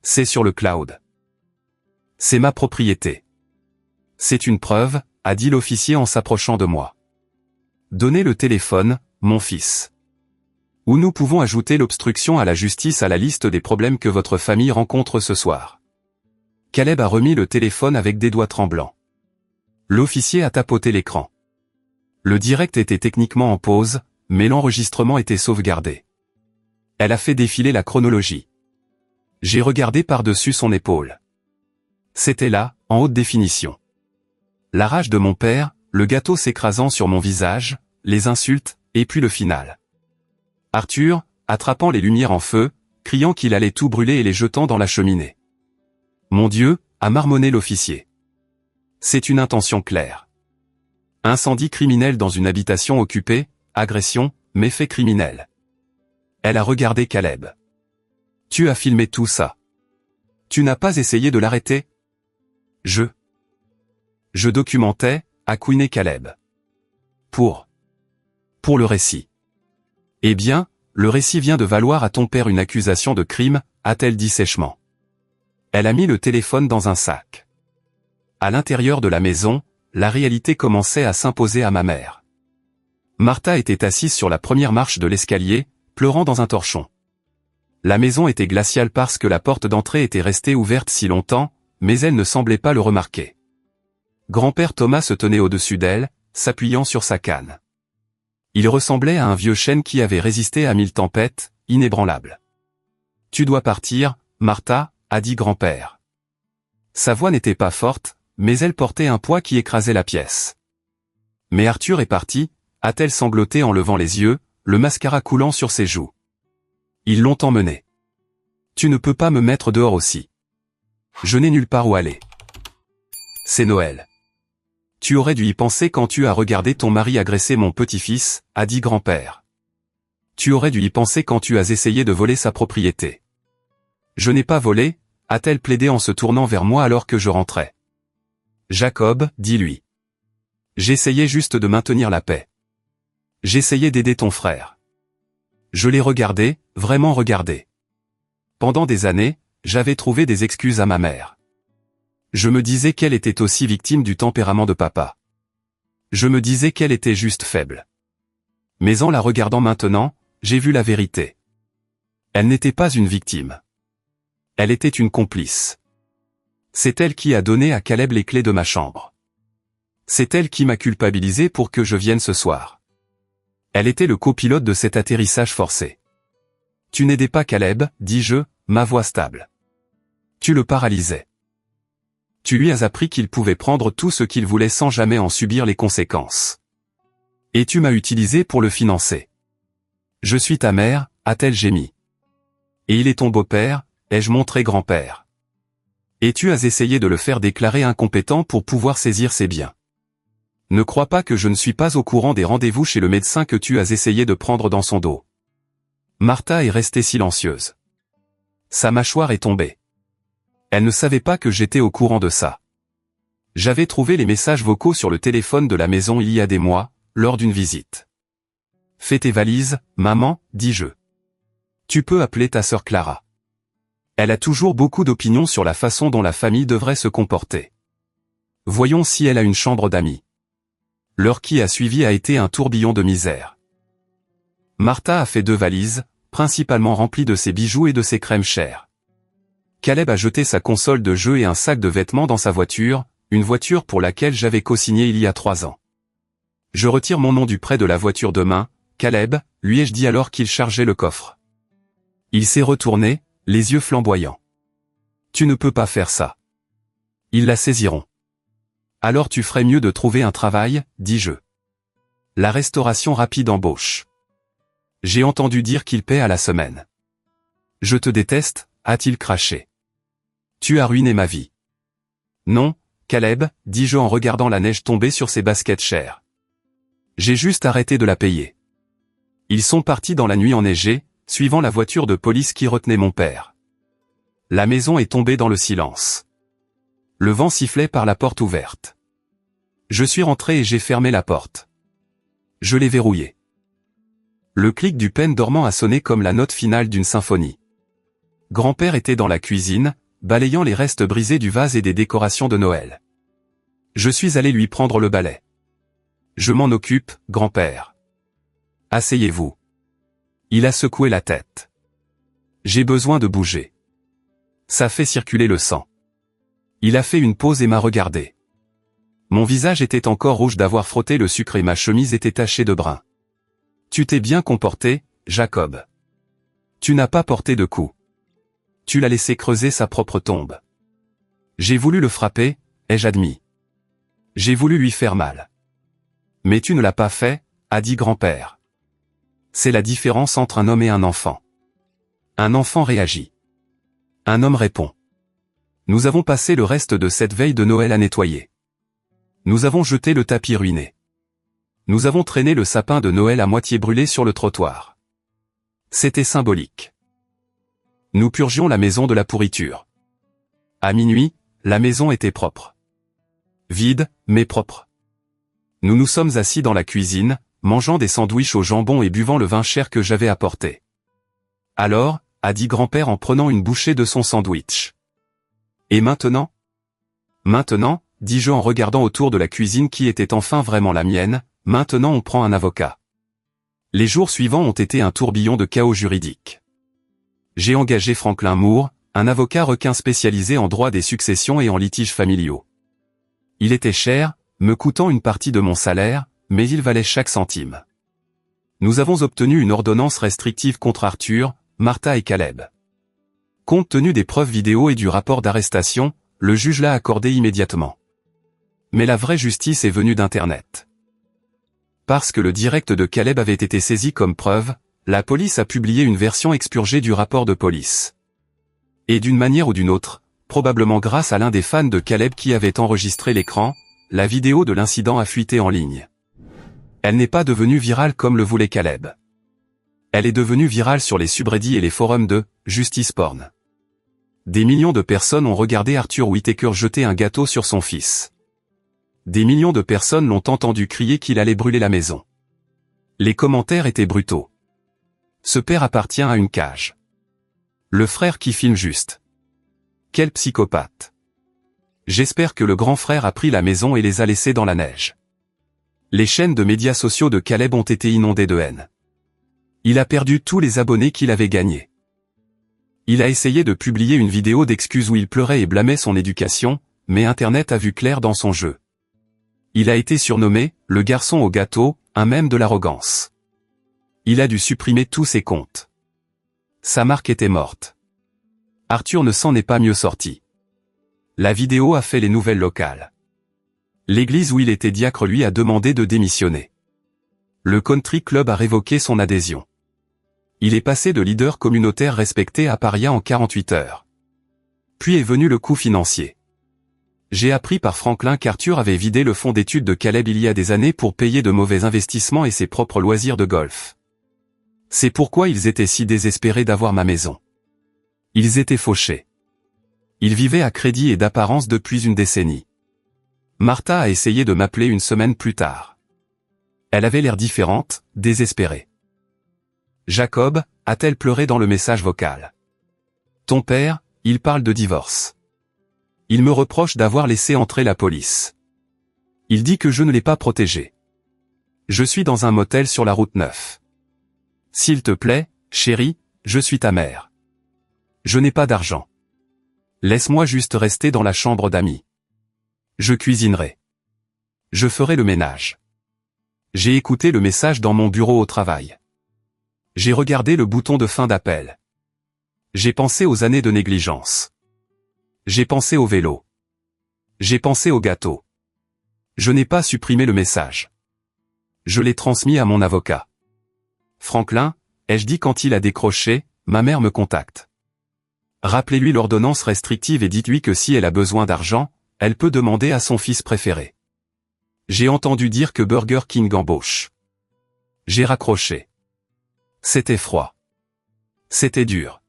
C'est sur le cloud. C'est ma propriété. C'est une preuve, a dit l'officier en s'approchant de moi. Donnez le téléphone, mon fils. Ou nous pouvons ajouter l'obstruction à la justice à la liste des problèmes que votre famille rencontre ce soir. Caleb a remis le téléphone avec des doigts tremblants. L'officier a tapoté l'écran. Le direct était techniquement en pause, mais l'enregistrement était sauvegardé. Elle a fait défiler la chronologie. J'ai regardé par-dessus son épaule. C'était là, en haute définition. La rage de mon père, le gâteau s'écrasant sur mon visage, les insultes, et puis le final. Arthur, attrapant les lumières en feu, criant qu'il allait tout brûler et les jetant dans la cheminée. Mon Dieu, a marmonné l'officier. C'est une intention claire. Incendie criminel dans une habitation occupée, agression, méfait criminel. Elle a regardé Caleb. Tu as filmé tout ça. Tu n'as pas essayé de l'arrêter? Je documentais, a couiné Caleb. Pour le récit. Eh bien, le récit vient de valoir à ton père une accusation de crime, a-t-elle dit sèchement. Elle a mis le téléphone dans un sac. À l'intérieur de la maison, la réalité commençait à s'imposer à ma mère. Martha était assise sur la première marche de l'escalier, pleurant dans un torchon. La maison était glaciale parce que la porte d'entrée était restée ouverte si longtemps, mais elle ne semblait pas le remarquer. Grand-père Thomas se tenait au-dessus d'elle, s'appuyant sur sa canne. Il ressemblait à un vieux chêne qui avait résisté à 1000 tempêtes, inébranlable. « Tu dois partir, Martha » a dit grand-père. Sa voix n'était pas forte, mais elle portait un poids qui écrasait la pièce. « Mais Arthur est parti » a-t-elle sangloté en levant les yeux, le mascara coulant sur ses joues. Ils l'ont emmené. Tu ne peux pas me mettre dehors aussi. Je n'ai nulle part où aller. C'est Noël. Tu aurais dû y penser quand tu as regardé ton mari agresser mon petit-fils, a dit grand-père. Tu aurais dû y penser quand tu as essayé de voler sa propriété. Je n'ai pas volé, a-t-elle plaidé en se tournant vers moi alors que je rentrais. Jacob, dis-lui. J'essayais juste de maintenir la paix. J'essayais d'aider ton frère. Je l'ai regardé, vraiment regardé. Pendant des années, j'avais trouvé des excuses à ma mère. Je me disais qu'elle était aussi victime du tempérament de papa. Je me disais qu'elle était juste faible. Mais en la regardant maintenant, j'ai vu la vérité. Elle n'était pas une victime. Elle était une complice. C'est elle qui a donné à Caleb les clés de ma chambre. C'est elle qui m'a culpabilisé pour que je vienne ce soir. Elle était le copilote de cet atterrissage forcé. Tu n'aidais pas Caleb, dis-je, ma voix stable. Tu le paralysais. Tu lui as appris qu'il pouvait prendre tout ce qu'il voulait sans jamais en subir les conséquences. Et tu m'as utilisé pour le financer. Je suis ta mère, a-t-elle gémi. Et il est ton beau-père, ai-je montré grand-père. Et tu as essayé de le faire déclarer incompétent pour pouvoir saisir ses biens. Ne crois pas que je ne suis pas au courant des rendez-vous chez le médecin que tu as essayé de prendre dans son dos. Martha est restée silencieuse. Sa mâchoire est tombée. Elle ne savait pas que j'étais au courant de ça. J'avais trouvé les messages vocaux sur le téléphone de la maison il y a des mois, lors d'une visite. Fais tes valises, maman, dis-je. Tu peux appeler ta sœur Clara. Elle a toujours beaucoup d'opinions sur la façon dont la famille devrait se comporter. Voyons si elle a une chambre d'amis. L'heure qui a suivi a été un tourbillon de misère. Martha a fait 2 valises, principalement remplies de ses bijoux et de ses crèmes chères. Caleb a jeté sa console de jeu et un sac de vêtements dans sa voiture, une voiture pour laquelle j'avais co-signé il y a 3 ans. Je retire mon nom du prêt de la voiture demain, Caleb, lui ai-je dit alors qu'il chargeait le coffre. Il s'est retourné, les yeux flamboyants. Tu ne peux pas faire ça. Ils la saisiront. Alors tu ferais mieux de trouver un travail, dis-je. La restauration rapide embauche. J'ai entendu dire qu'il paie à la semaine. Je te déteste, a-t-il craché. Tu as ruiné ma vie. Non, Caleb, dis-je en regardant la neige tomber sur ses baskets chères. J'ai juste arrêté de la payer. Ils sont partis dans la nuit enneigée, suivant la voiture de police qui retenait mon père. La maison est tombée dans le silence. Le vent sifflait par la porte ouverte. Je suis rentré et j'ai fermé la porte. Je l'ai verrouillée. Le clic du pen dormant a sonné comme la note finale d'une symphonie. Grand-père était dans la cuisine, balayant les restes brisés du vase et des décorations de Noël. Je suis allé lui prendre le balai. Je m'en occupe, grand-père. Asseyez-vous. Il a secoué la tête. J'ai besoin de bouger. Ça fait circuler le sang. Il a fait une pause et m'a regardé. Mon visage était encore rouge d'avoir frotté le sucre et ma chemise était tachée de brun. Tu t'es bien comporté, Jacob. Tu n'as pas porté de coup. Tu l'as laissé creuser sa propre tombe. J'ai voulu le frapper, ai-je admis. J'ai voulu lui faire mal. Mais tu ne l'as pas fait, a dit grand-père. C'est la différence entre un homme et un enfant. Un enfant réagit. Un homme répond. Nous avons passé le reste de cette veille de Noël à nettoyer. Nous avons jeté le tapis ruiné. Nous avons traîné le sapin de Noël à moitié brûlé sur le trottoir. C'était symbolique. Nous purgions la maison de la pourriture. À minuit, la maison était propre. Vide, mais propre. Nous nous sommes assis dans la cuisine, mangeant des sandwichs au jambon et buvant le vin cher que j'avais apporté. Alors, a dit grand-père en prenant une bouchée de son sandwich. Et maintenant ? Maintenant, dis-je en regardant autour de la cuisine qui était enfin vraiment la mienne, maintenant on prend un avocat. Les jours suivants ont été un tourbillon de chaos juridique. J'ai engagé Franklin Moore, un avocat requin spécialisé en droit des successions et en litiges familiaux. Il était cher, me coûtant une partie de mon salaire, mais il valait chaque centime. Nous avons obtenu une ordonnance restrictive contre Arthur, Martha et Caleb. Compte tenu des preuves vidéo et du rapport d'arrestation, le juge l'a accordé immédiatement. Mais la vraie justice est venue d'Internet. Parce que le direct de Caleb avait été saisi comme preuve, la police a publié une version expurgée du rapport de police. Et d'une manière ou d'une autre, probablement grâce à l'un des fans de Caleb qui avait enregistré l'écran, la vidéo de l'incident a fuité en ligne. Elle n'est pas devenue virale comme le voulait Caleb. Elle est devenue virale sur les subreddits et les forums de « Justice Porn ». Des millions de personnes ont regardé Arthur Whitaker jeter un gâteau sur son fils. Des millions de personnes l'ont entendu crier qu'il allait brûler la maison. Les commentaires étaient brutaux. Ce père appartient à une cage. Le frère qui filme juste. Quel psychopathe. J'espère que le grand frère a pris la maison et les a laissés dans la neige. Les chaînes de médias sociaux de Caleb ont été inondées de haine. Il a perdu tous les abonnés qu'il avait gagnés. Il a essayé de publier une vidéo d'excuses où il pleurait et blâmait son éducation, mais Internet a vu clair dans son jeu. Il a été surnommé « le garçon au gâteau », un mème de l'arrogance. Il a dû supprimer tous ses comptes. Sa marque était morte. Arthur ne s'en est pas mieux sorti. La vidéo a fait les nouvelles locales. L'église où il était diacre lui a demandé de démissionner. Le country club a révoqué son adhésion. Il est passé de leader communautaire respecté à paria en 48 heures. Puis est venu le coup financier. J'ai appris par Franklin qu'Arthur avait vidé le fonds d'études de Caleb il y a des années pour payer de mauvais investissements et ses propres loisirs de golf. C'est pourquoi ils étaient si désespérés d'avoir ma maison. Ils étaient fauchés. Ils vivaient à crédit et d'apparence depuis une décennie. Martha a essayé de m'appeler une semaine plus tard. Elle avait l'air différente, désespérée. Jacob, a-t-elle pleuré dans le message vocal. Ton père, il parle de divorce. Il me reproche d'avoir laissé entrer la police. Il dit que je ne l'ai pas protégé. Je suis dans un motel sur la route 9. S'il te plaît, chérie, je suis ta mère. Je n'ai pas d'argent. Laisse-moi juste rester dans la chambre d'amis. Je cuisinerai. Je ferai le ménage. J'ai écouté le message dans mon bureau au travail. J'ai regardé le bouton de fin d'appel. J'ai pensé aux années de négligence. J'ai pensé au vélo. J'ai pensé au gâteau. Je n'ai pas supprimé le message. Je l'ai transmis à mon avocat. Franklin, ai-je dit quand il a décroché, ma mère me contacte. Rappelez-lui l'ordonnance restrictive et dites-lui que si elle a besoin d'argent, elle peut demander à son fils préféré. J'ai entendu dire que Burger King embauche. J'ai raccroché. C'était froid. C'était dur.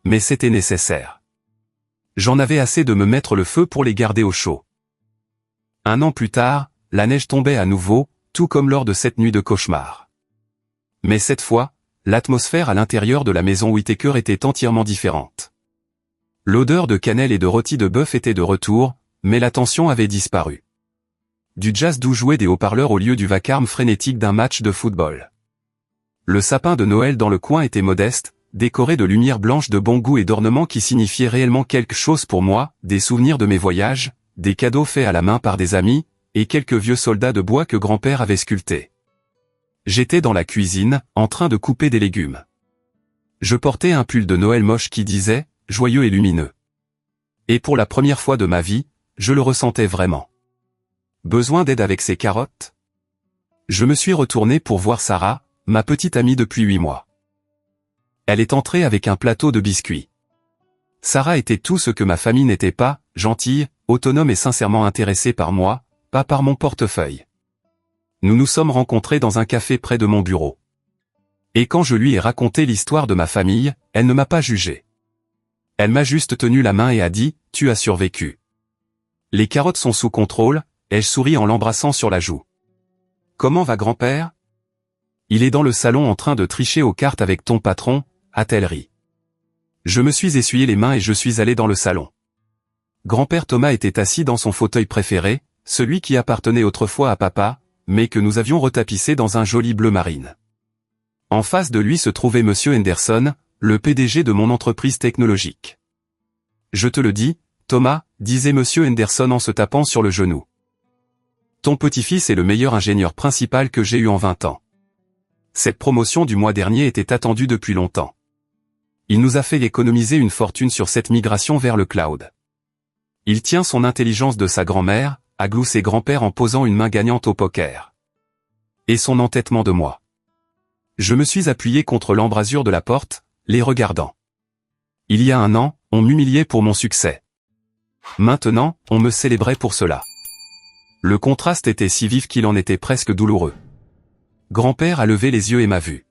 Mais c'était nécessaire. J'en avais assez de me mettre le feu pour les garder au chaud. 1 an plus tard, la neige tombait à nouveau, tout comme lors de cette nuit de cauchemar. Mais cette fois, l'atmosphère à l'intérieur de la maison Whitaker était entièrement différente. L'odeur de cannelle et de rôti de bœuf était de retour, mais la tension avait disparu. Du jazz doux jouait des haut-parleurs au lieu du vacarme frénétique d'un match de football. Le sapin de Noël dans le coin était modeste, décoré de lumière blanche de bon goût et d'ornements qui signifiaient réellement quelque chose pour moi, des souvenirs de mes voyages, des cadeaux faits à la main par des amis, et quelques vieux soldats de bois que grand-père avait sculptés. J'étais dans la cuisine, en train de couper des légumes. Je portais un pull de Noël moche qui disait « joyeux et lumineux ». Et pour la première fois de ma vie, je le ressentais vraiment. Besoin d'aide avec ces carottes? Je me suis retourné pour voir Sarah, ma petite amie depuis 8 mois. Elle est entrée avec un plateau de biscuits. Sarah était tout ce que ma famille n'était pas, gentille, autonome et sincèrement intéressée par moi, pas par mon portefeuille. Nous nous sommes rencontrés dans un café près de mon bureau. Et quand je lui ai raconté l'histoire de ma famille, elle ne m'a pas jugé. Elle m'a juste tenu la main et a dit « Tu as survécu. Les carottes sont sous contrôle », ai-je souri en l'embrassant sur la joue. « Comment va grand-père ? Il est dans le salon en train de tricher aux cartes avec ton patron », a-t-elle ri. Je me suis essuyé les mains et je suis allé dans le salon. Grand-père Thomas était assis dans son fauteuil préféré, celui qui appartenait autrefois à papa, mais que nous avions retapissé dans un joli bleu marine. En face de lui se trouvait Monsieur Henderson, le PDG de mon entreprise technologique. Je te le dis, Thomas, disait Monsieur Henderson en se tapant sur le genou. Ton petit-fils est le meilleur ingénieur principal que j'ai eu en 20 ans. Cette promotion du mois dernier était attendue depuis longtemps. Il nous a fait économiser une fortune sur cette migration vers le cloud. Il tient son intelligence de sa grand-mère, a gloussé grand-père en posant une main gagnante au poker. Et son entêtement de moi. Je me suis appuyé contre l'embrasure de la porte, les regardant. Il y a un an, on m'humiliait pour mon succès. Maintenant, on me célébrait pour cela. Le contraste était si vif qu'il en était presque douloureux. Grand-père a levé les yeux et m'a vu.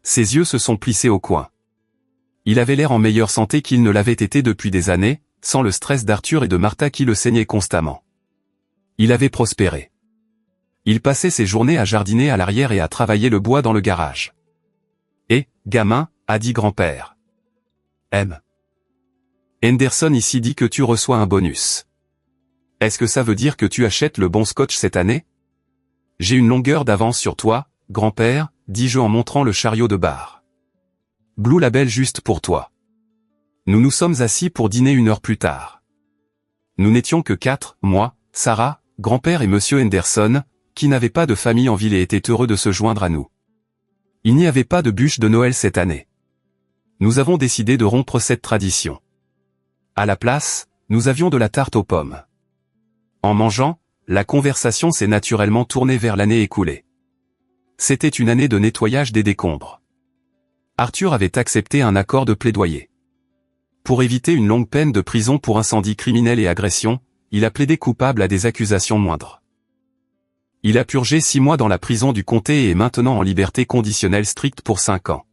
Ses yeux se sont plissés au coin. Il avait l'air en meilleure santé qu'il ne l'avait été depuis des années, sans le stress d'Arthur et de Martha qui le saignaient constamment. Il avait prospéré. Il passait ses journées à jardiner à l'arrière et à travailler le bois dans le garage. Et, gamin, a dit grand-père. M. Henderson ici dit que tu reçois un bonus. Est-ce que ça veut dire que tu achètes le bon scotch cette année? J'ai une longueur d'avance sur toi, grand-père, dis-je en montrant le chariot de bar. Blue Label juste pour toi. Nous nous sommes assis pour dîner 1 heure plus tard. Nous n'étions que 4, moi, Sarah, grand-père et monsieur Henderson, qui n'avaient pas de famille en ville et étaient heureux de se joindre à nous. Il n'y avait pas de bûche de Noël cette année. Nous avons décidé de rompre cette tradition. À la place, nous avions de la tarte aux pommes. En mangeant, la conversation s'est naturellement tournée vers l'année écoulée. C'était une année de nettoyage des décombres. Arthur avait accepté un accord de plaidoyer. Pour éviter une longue peine de prison pour incendie criminel et agression, il a plaidé coupable à des accusations moindres. Il a purgé 6 mois dans la prison du comté et est maintenant en liberté conditionnelle stricte pour 5 ans.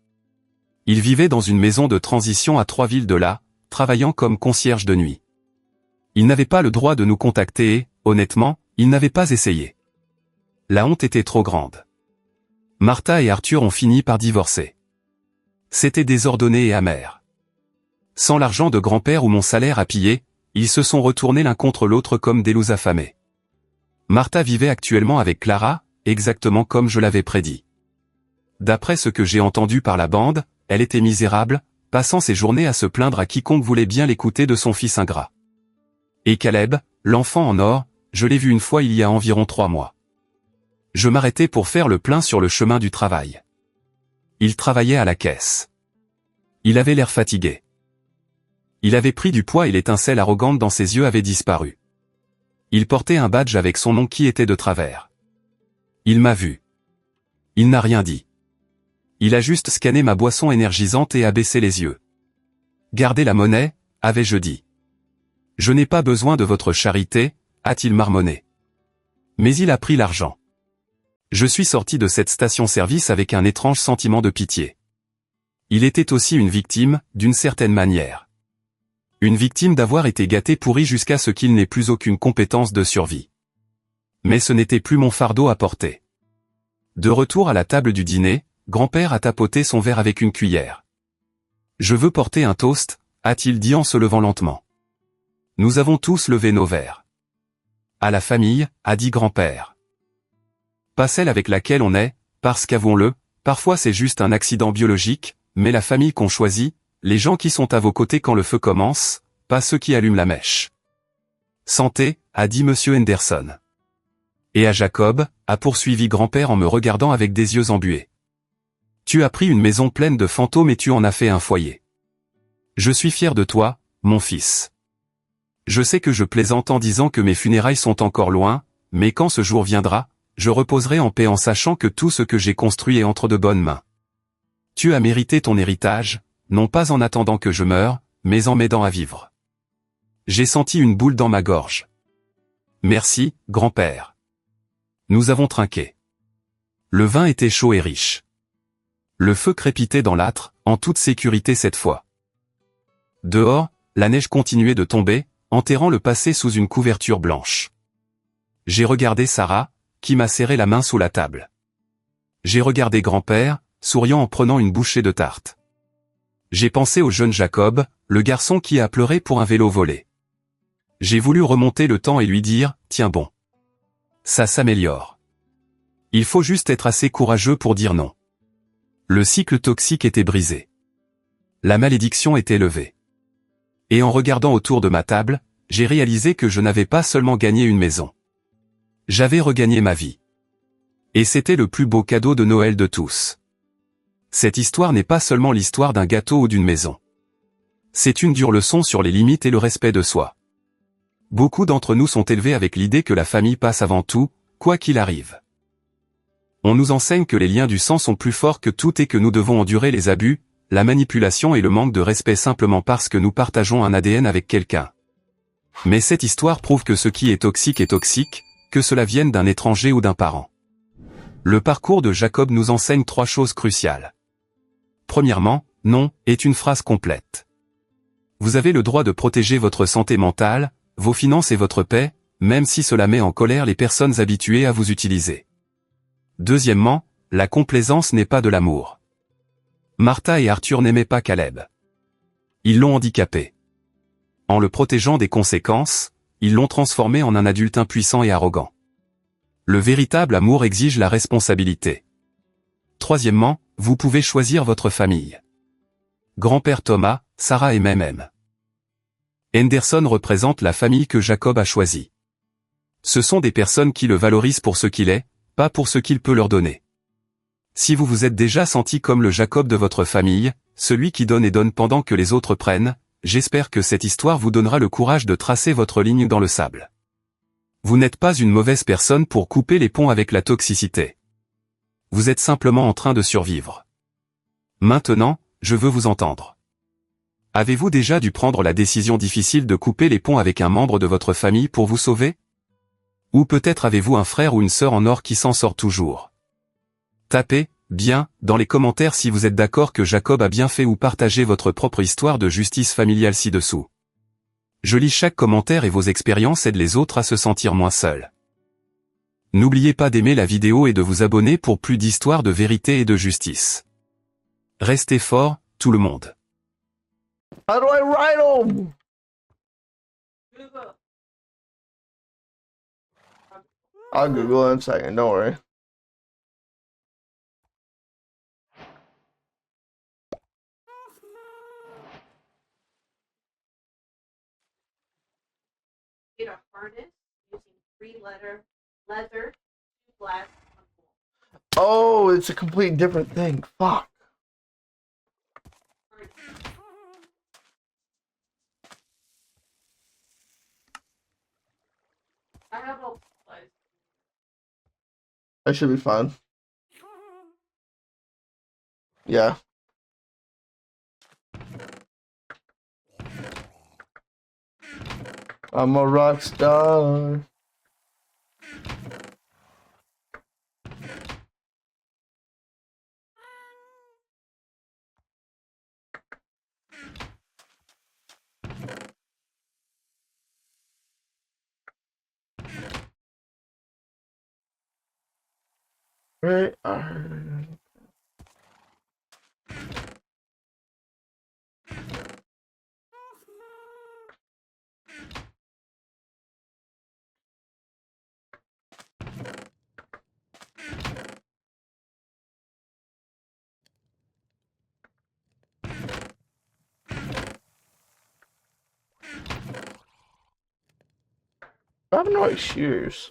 Il vivait dans une maison de transition à 3 villes de là, travaillant comme concierge de nuit. Il n'avait pas le droit de nous contacter et, honnêtement, il n'avait pas essayé. La honte était trop grande. Martha et Arthur ont fini par divorcer. C'était désordonné et amer. Sans l'argent de grand-père ou mon salaire à piller, ils se sont retournés l'un contre l'autre comme des loups affamés. Martha vivait actuellement avec Clara, exactement comme je l'avais prédit. D'après ce que j'ai entendu par la bande, elle était misérable, passant ses journées à se plaindre à quiconque voulait bien l'écouter de son fils ingrat. Et Caleb, l'enfant en or, je l'ai vu une fois il y a environ 3 mois. Je m'arrêtais pour faire le plein sur le chemin du travail. Il travaillait à la caisse. Il avait l'air fatigué. Il avait pris du poids et l'étincelle arrogante dans ses yeux avait disparu. Il portait un badge avec son nom qui était de travers. Il m'a vu. Il n'a rien dit. Il a juste scanné ma boisson énergisante et a baissé les yeux. Gardez la monnaie, avais-je dit. Je n'ai pas besoin de votre charité, a-t-il marmonné. Mais il a pris l'argent. Je suis sorti de cette station-service avec un étrange sentiment de pitié. Il était aussi une victime, d'une certaine manière. Une victime d'avoir été gâté pourri jusqu'à ce qu'il n'ait plus aucune compétence de survie. Mais ce n'était plus mon fardeau à porter. De retour à la table du dîner, grand-père a tapoté son verre avec une cuillère. Je veux porter un toast, a-t-il dit en se levant lentement. Nous avons tous levé nos verres. À la famille, a dit grand-père. Pas celle avec laquelle on est, parce qu'avouons-le, parfois c'est juste un accident biologique, mais la famille qu'on choisit, les gens qui sont à vos côtés quand le feu commence, pas ceux qui allument la mèche. Santé, a dit monsieur Henderson. Et à Jacob, a poursuivi grand-père en me regardant avec des yeux embués. Tu as pris une maison pleine de fantômes et tu en as fait un foyer. Je suis fier de toi, mon fils. Je sais que je plaisante en disant que mes funérailles sont encore loin, mais quand ce jour viendra, je reposerai en paix en sachant que tout ce que j'ai construit est entre de bonnes mains. Tu as mérité ton héritage, non pas en attendant que je meure, mais en m'aidant à vivre. J'ai senti une boule dans ma gorge. Merci, grand-père. Nous avons trinqué. Le vin était chaud et riche. Le feu crépitait dans l'âtre, en toute sécurité cette fois. Dehors, la neige continuait de tomber, enterrant le passé sous une couverture blanche. J'ai regardé Sarah, qui m'a serré la main sous la table. J'ai regardé grand-père, souriant en prenant une bouchée de tarte. J'ai pensé au jeune Jacob, le garçon qui a pleuré pour un vélo volé. J'ai voulu remonter le temps et lui dire, tiens bon. Ça s'améliore. Il faut juste être assez courageux pour dire non. Le cycle toxique était brisé. La malédiction était levée. Et en regardant autour de ma table, j'ai réalisé que je n'avais pas seulement gagné une maison. J'avais regagné ma vie. Et c'était le plus beau cadeau de Noël de tous. Cette histoire n'est pas seulement l'histoire d'un gâteau ou d'une maison. C'est une dure leçon sur les limites et le respect de soi. Beaucoup d'entre nous sont élevés avec l'idée que la famille passe avant tout, quoi qu'il arrive. On nous enseigne que les liens du sang sont plus forts que tout et que nous devons endurer les abus, la manipulation et le manque de respect simplement parce que nous partageons un ADN avec quelqu'un. Mais cette histoire prouve que ce qui est toxique, que cela vienne d'un étranger ou d'un parent. Le parcours de Jacob nous enseigne 3 choses cruciales. Premièrement, non est une phrase complète. Vous avez le droit de protéger votre santé mentale, vos finances et votre paix, même si cela met en colère les personnes habituées à vous utiliser. Deuxièmement, la complaisance n'est pas de l'amour. Martha et Arthur n'aimaient pas Caleb. Ils l'ont handicapé. En le protégeant des conséquences, ils l'ont transformé en un adulte impuissant et arrogant. Le véritable amour exige la responsabilité. Troisièmement, vous pouvez choisir votre famille. Grand-père Thomas, Sarah et même. Henderson représente la famille que Jacob a choisie. Ce sont des personnes qui le valorisent pour ce qu'il est, pas pour ce qu'il peut leur donner. Si vous vous êtes déjà senti comme le Jacob de votre famille, celui qui donne et donne pendant que les autres prennent, j'espère que cette histoire vous donnera le courage de tracer votre ligne dans le sable. Vous n'êtes pas une mauvaise personne pour couper les ponts avec la toxicité. Vous êtes simplement en train de survivre. Maintenant, je veux vous entendre. Avez-vous déjà dû prendre la décision difficile de couper les ponts avec un membre de votre famille pour vous sauver? Ou peut-être avez-vous un frère ou une sœur en or qui s'en sort toujours? Tapez, bien, dans les commentaires si vous êtes d'accord que Jacob a bien fait ou partagez votre propre histoire de justice familiale ci-dessous. Je lis chaque commentaire et vos expériences aident les autres à se sentir moins seuls. N'oubliez pas d'aimer la vidéo et de vous abonner pour plus d'histoires de vérité et de justice. Restez forts, tout le monde. How do I ride them? I'll Google in a second, don't worry. Made a harness using 3-letter leather, 2 glass, 1 wool. Oh, it's a complete different thing. Fuck. I have all supplies. That should be fun. Yeah. I'm a rock star. Right. I have no shears.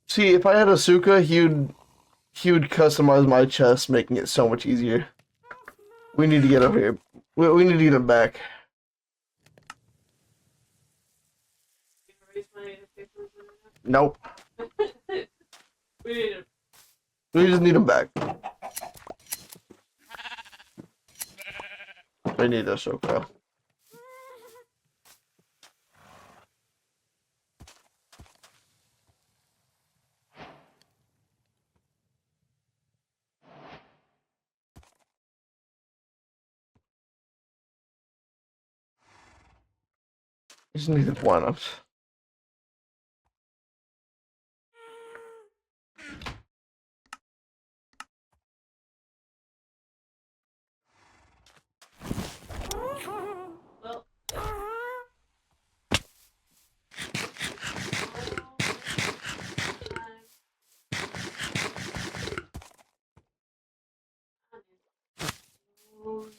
See, if I had Asuka, he would customize my chest, making it so much easier. We need to get over here. We need to get him back. You erase my papers and Nope. everything? We need to. We just need him back. I need Asuka. Just need the one-ups. Well,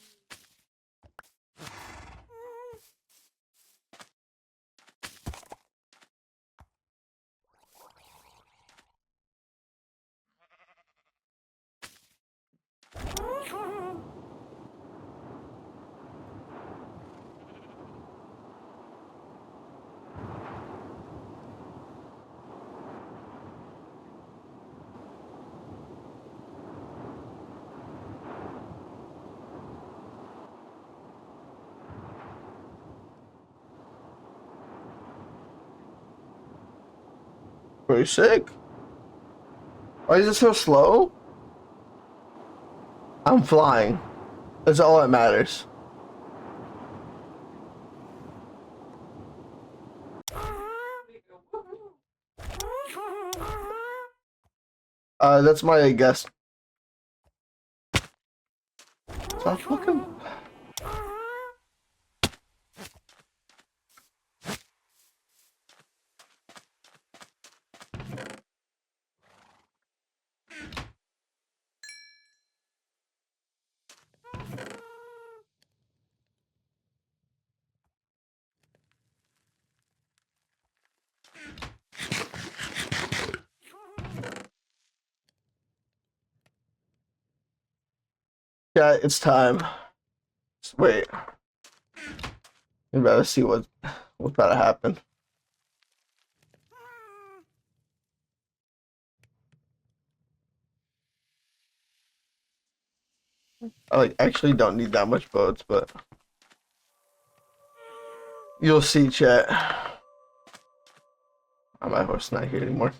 Pretty sick. Why is it so slow? I'm flying. That's all that matters. That's my guess. Stop fucking. Yeah, it's time. Wait. You better see what's about to happen. I like actually don't need that much boats, but you'll see, chat. Oh, my horse not here anymore.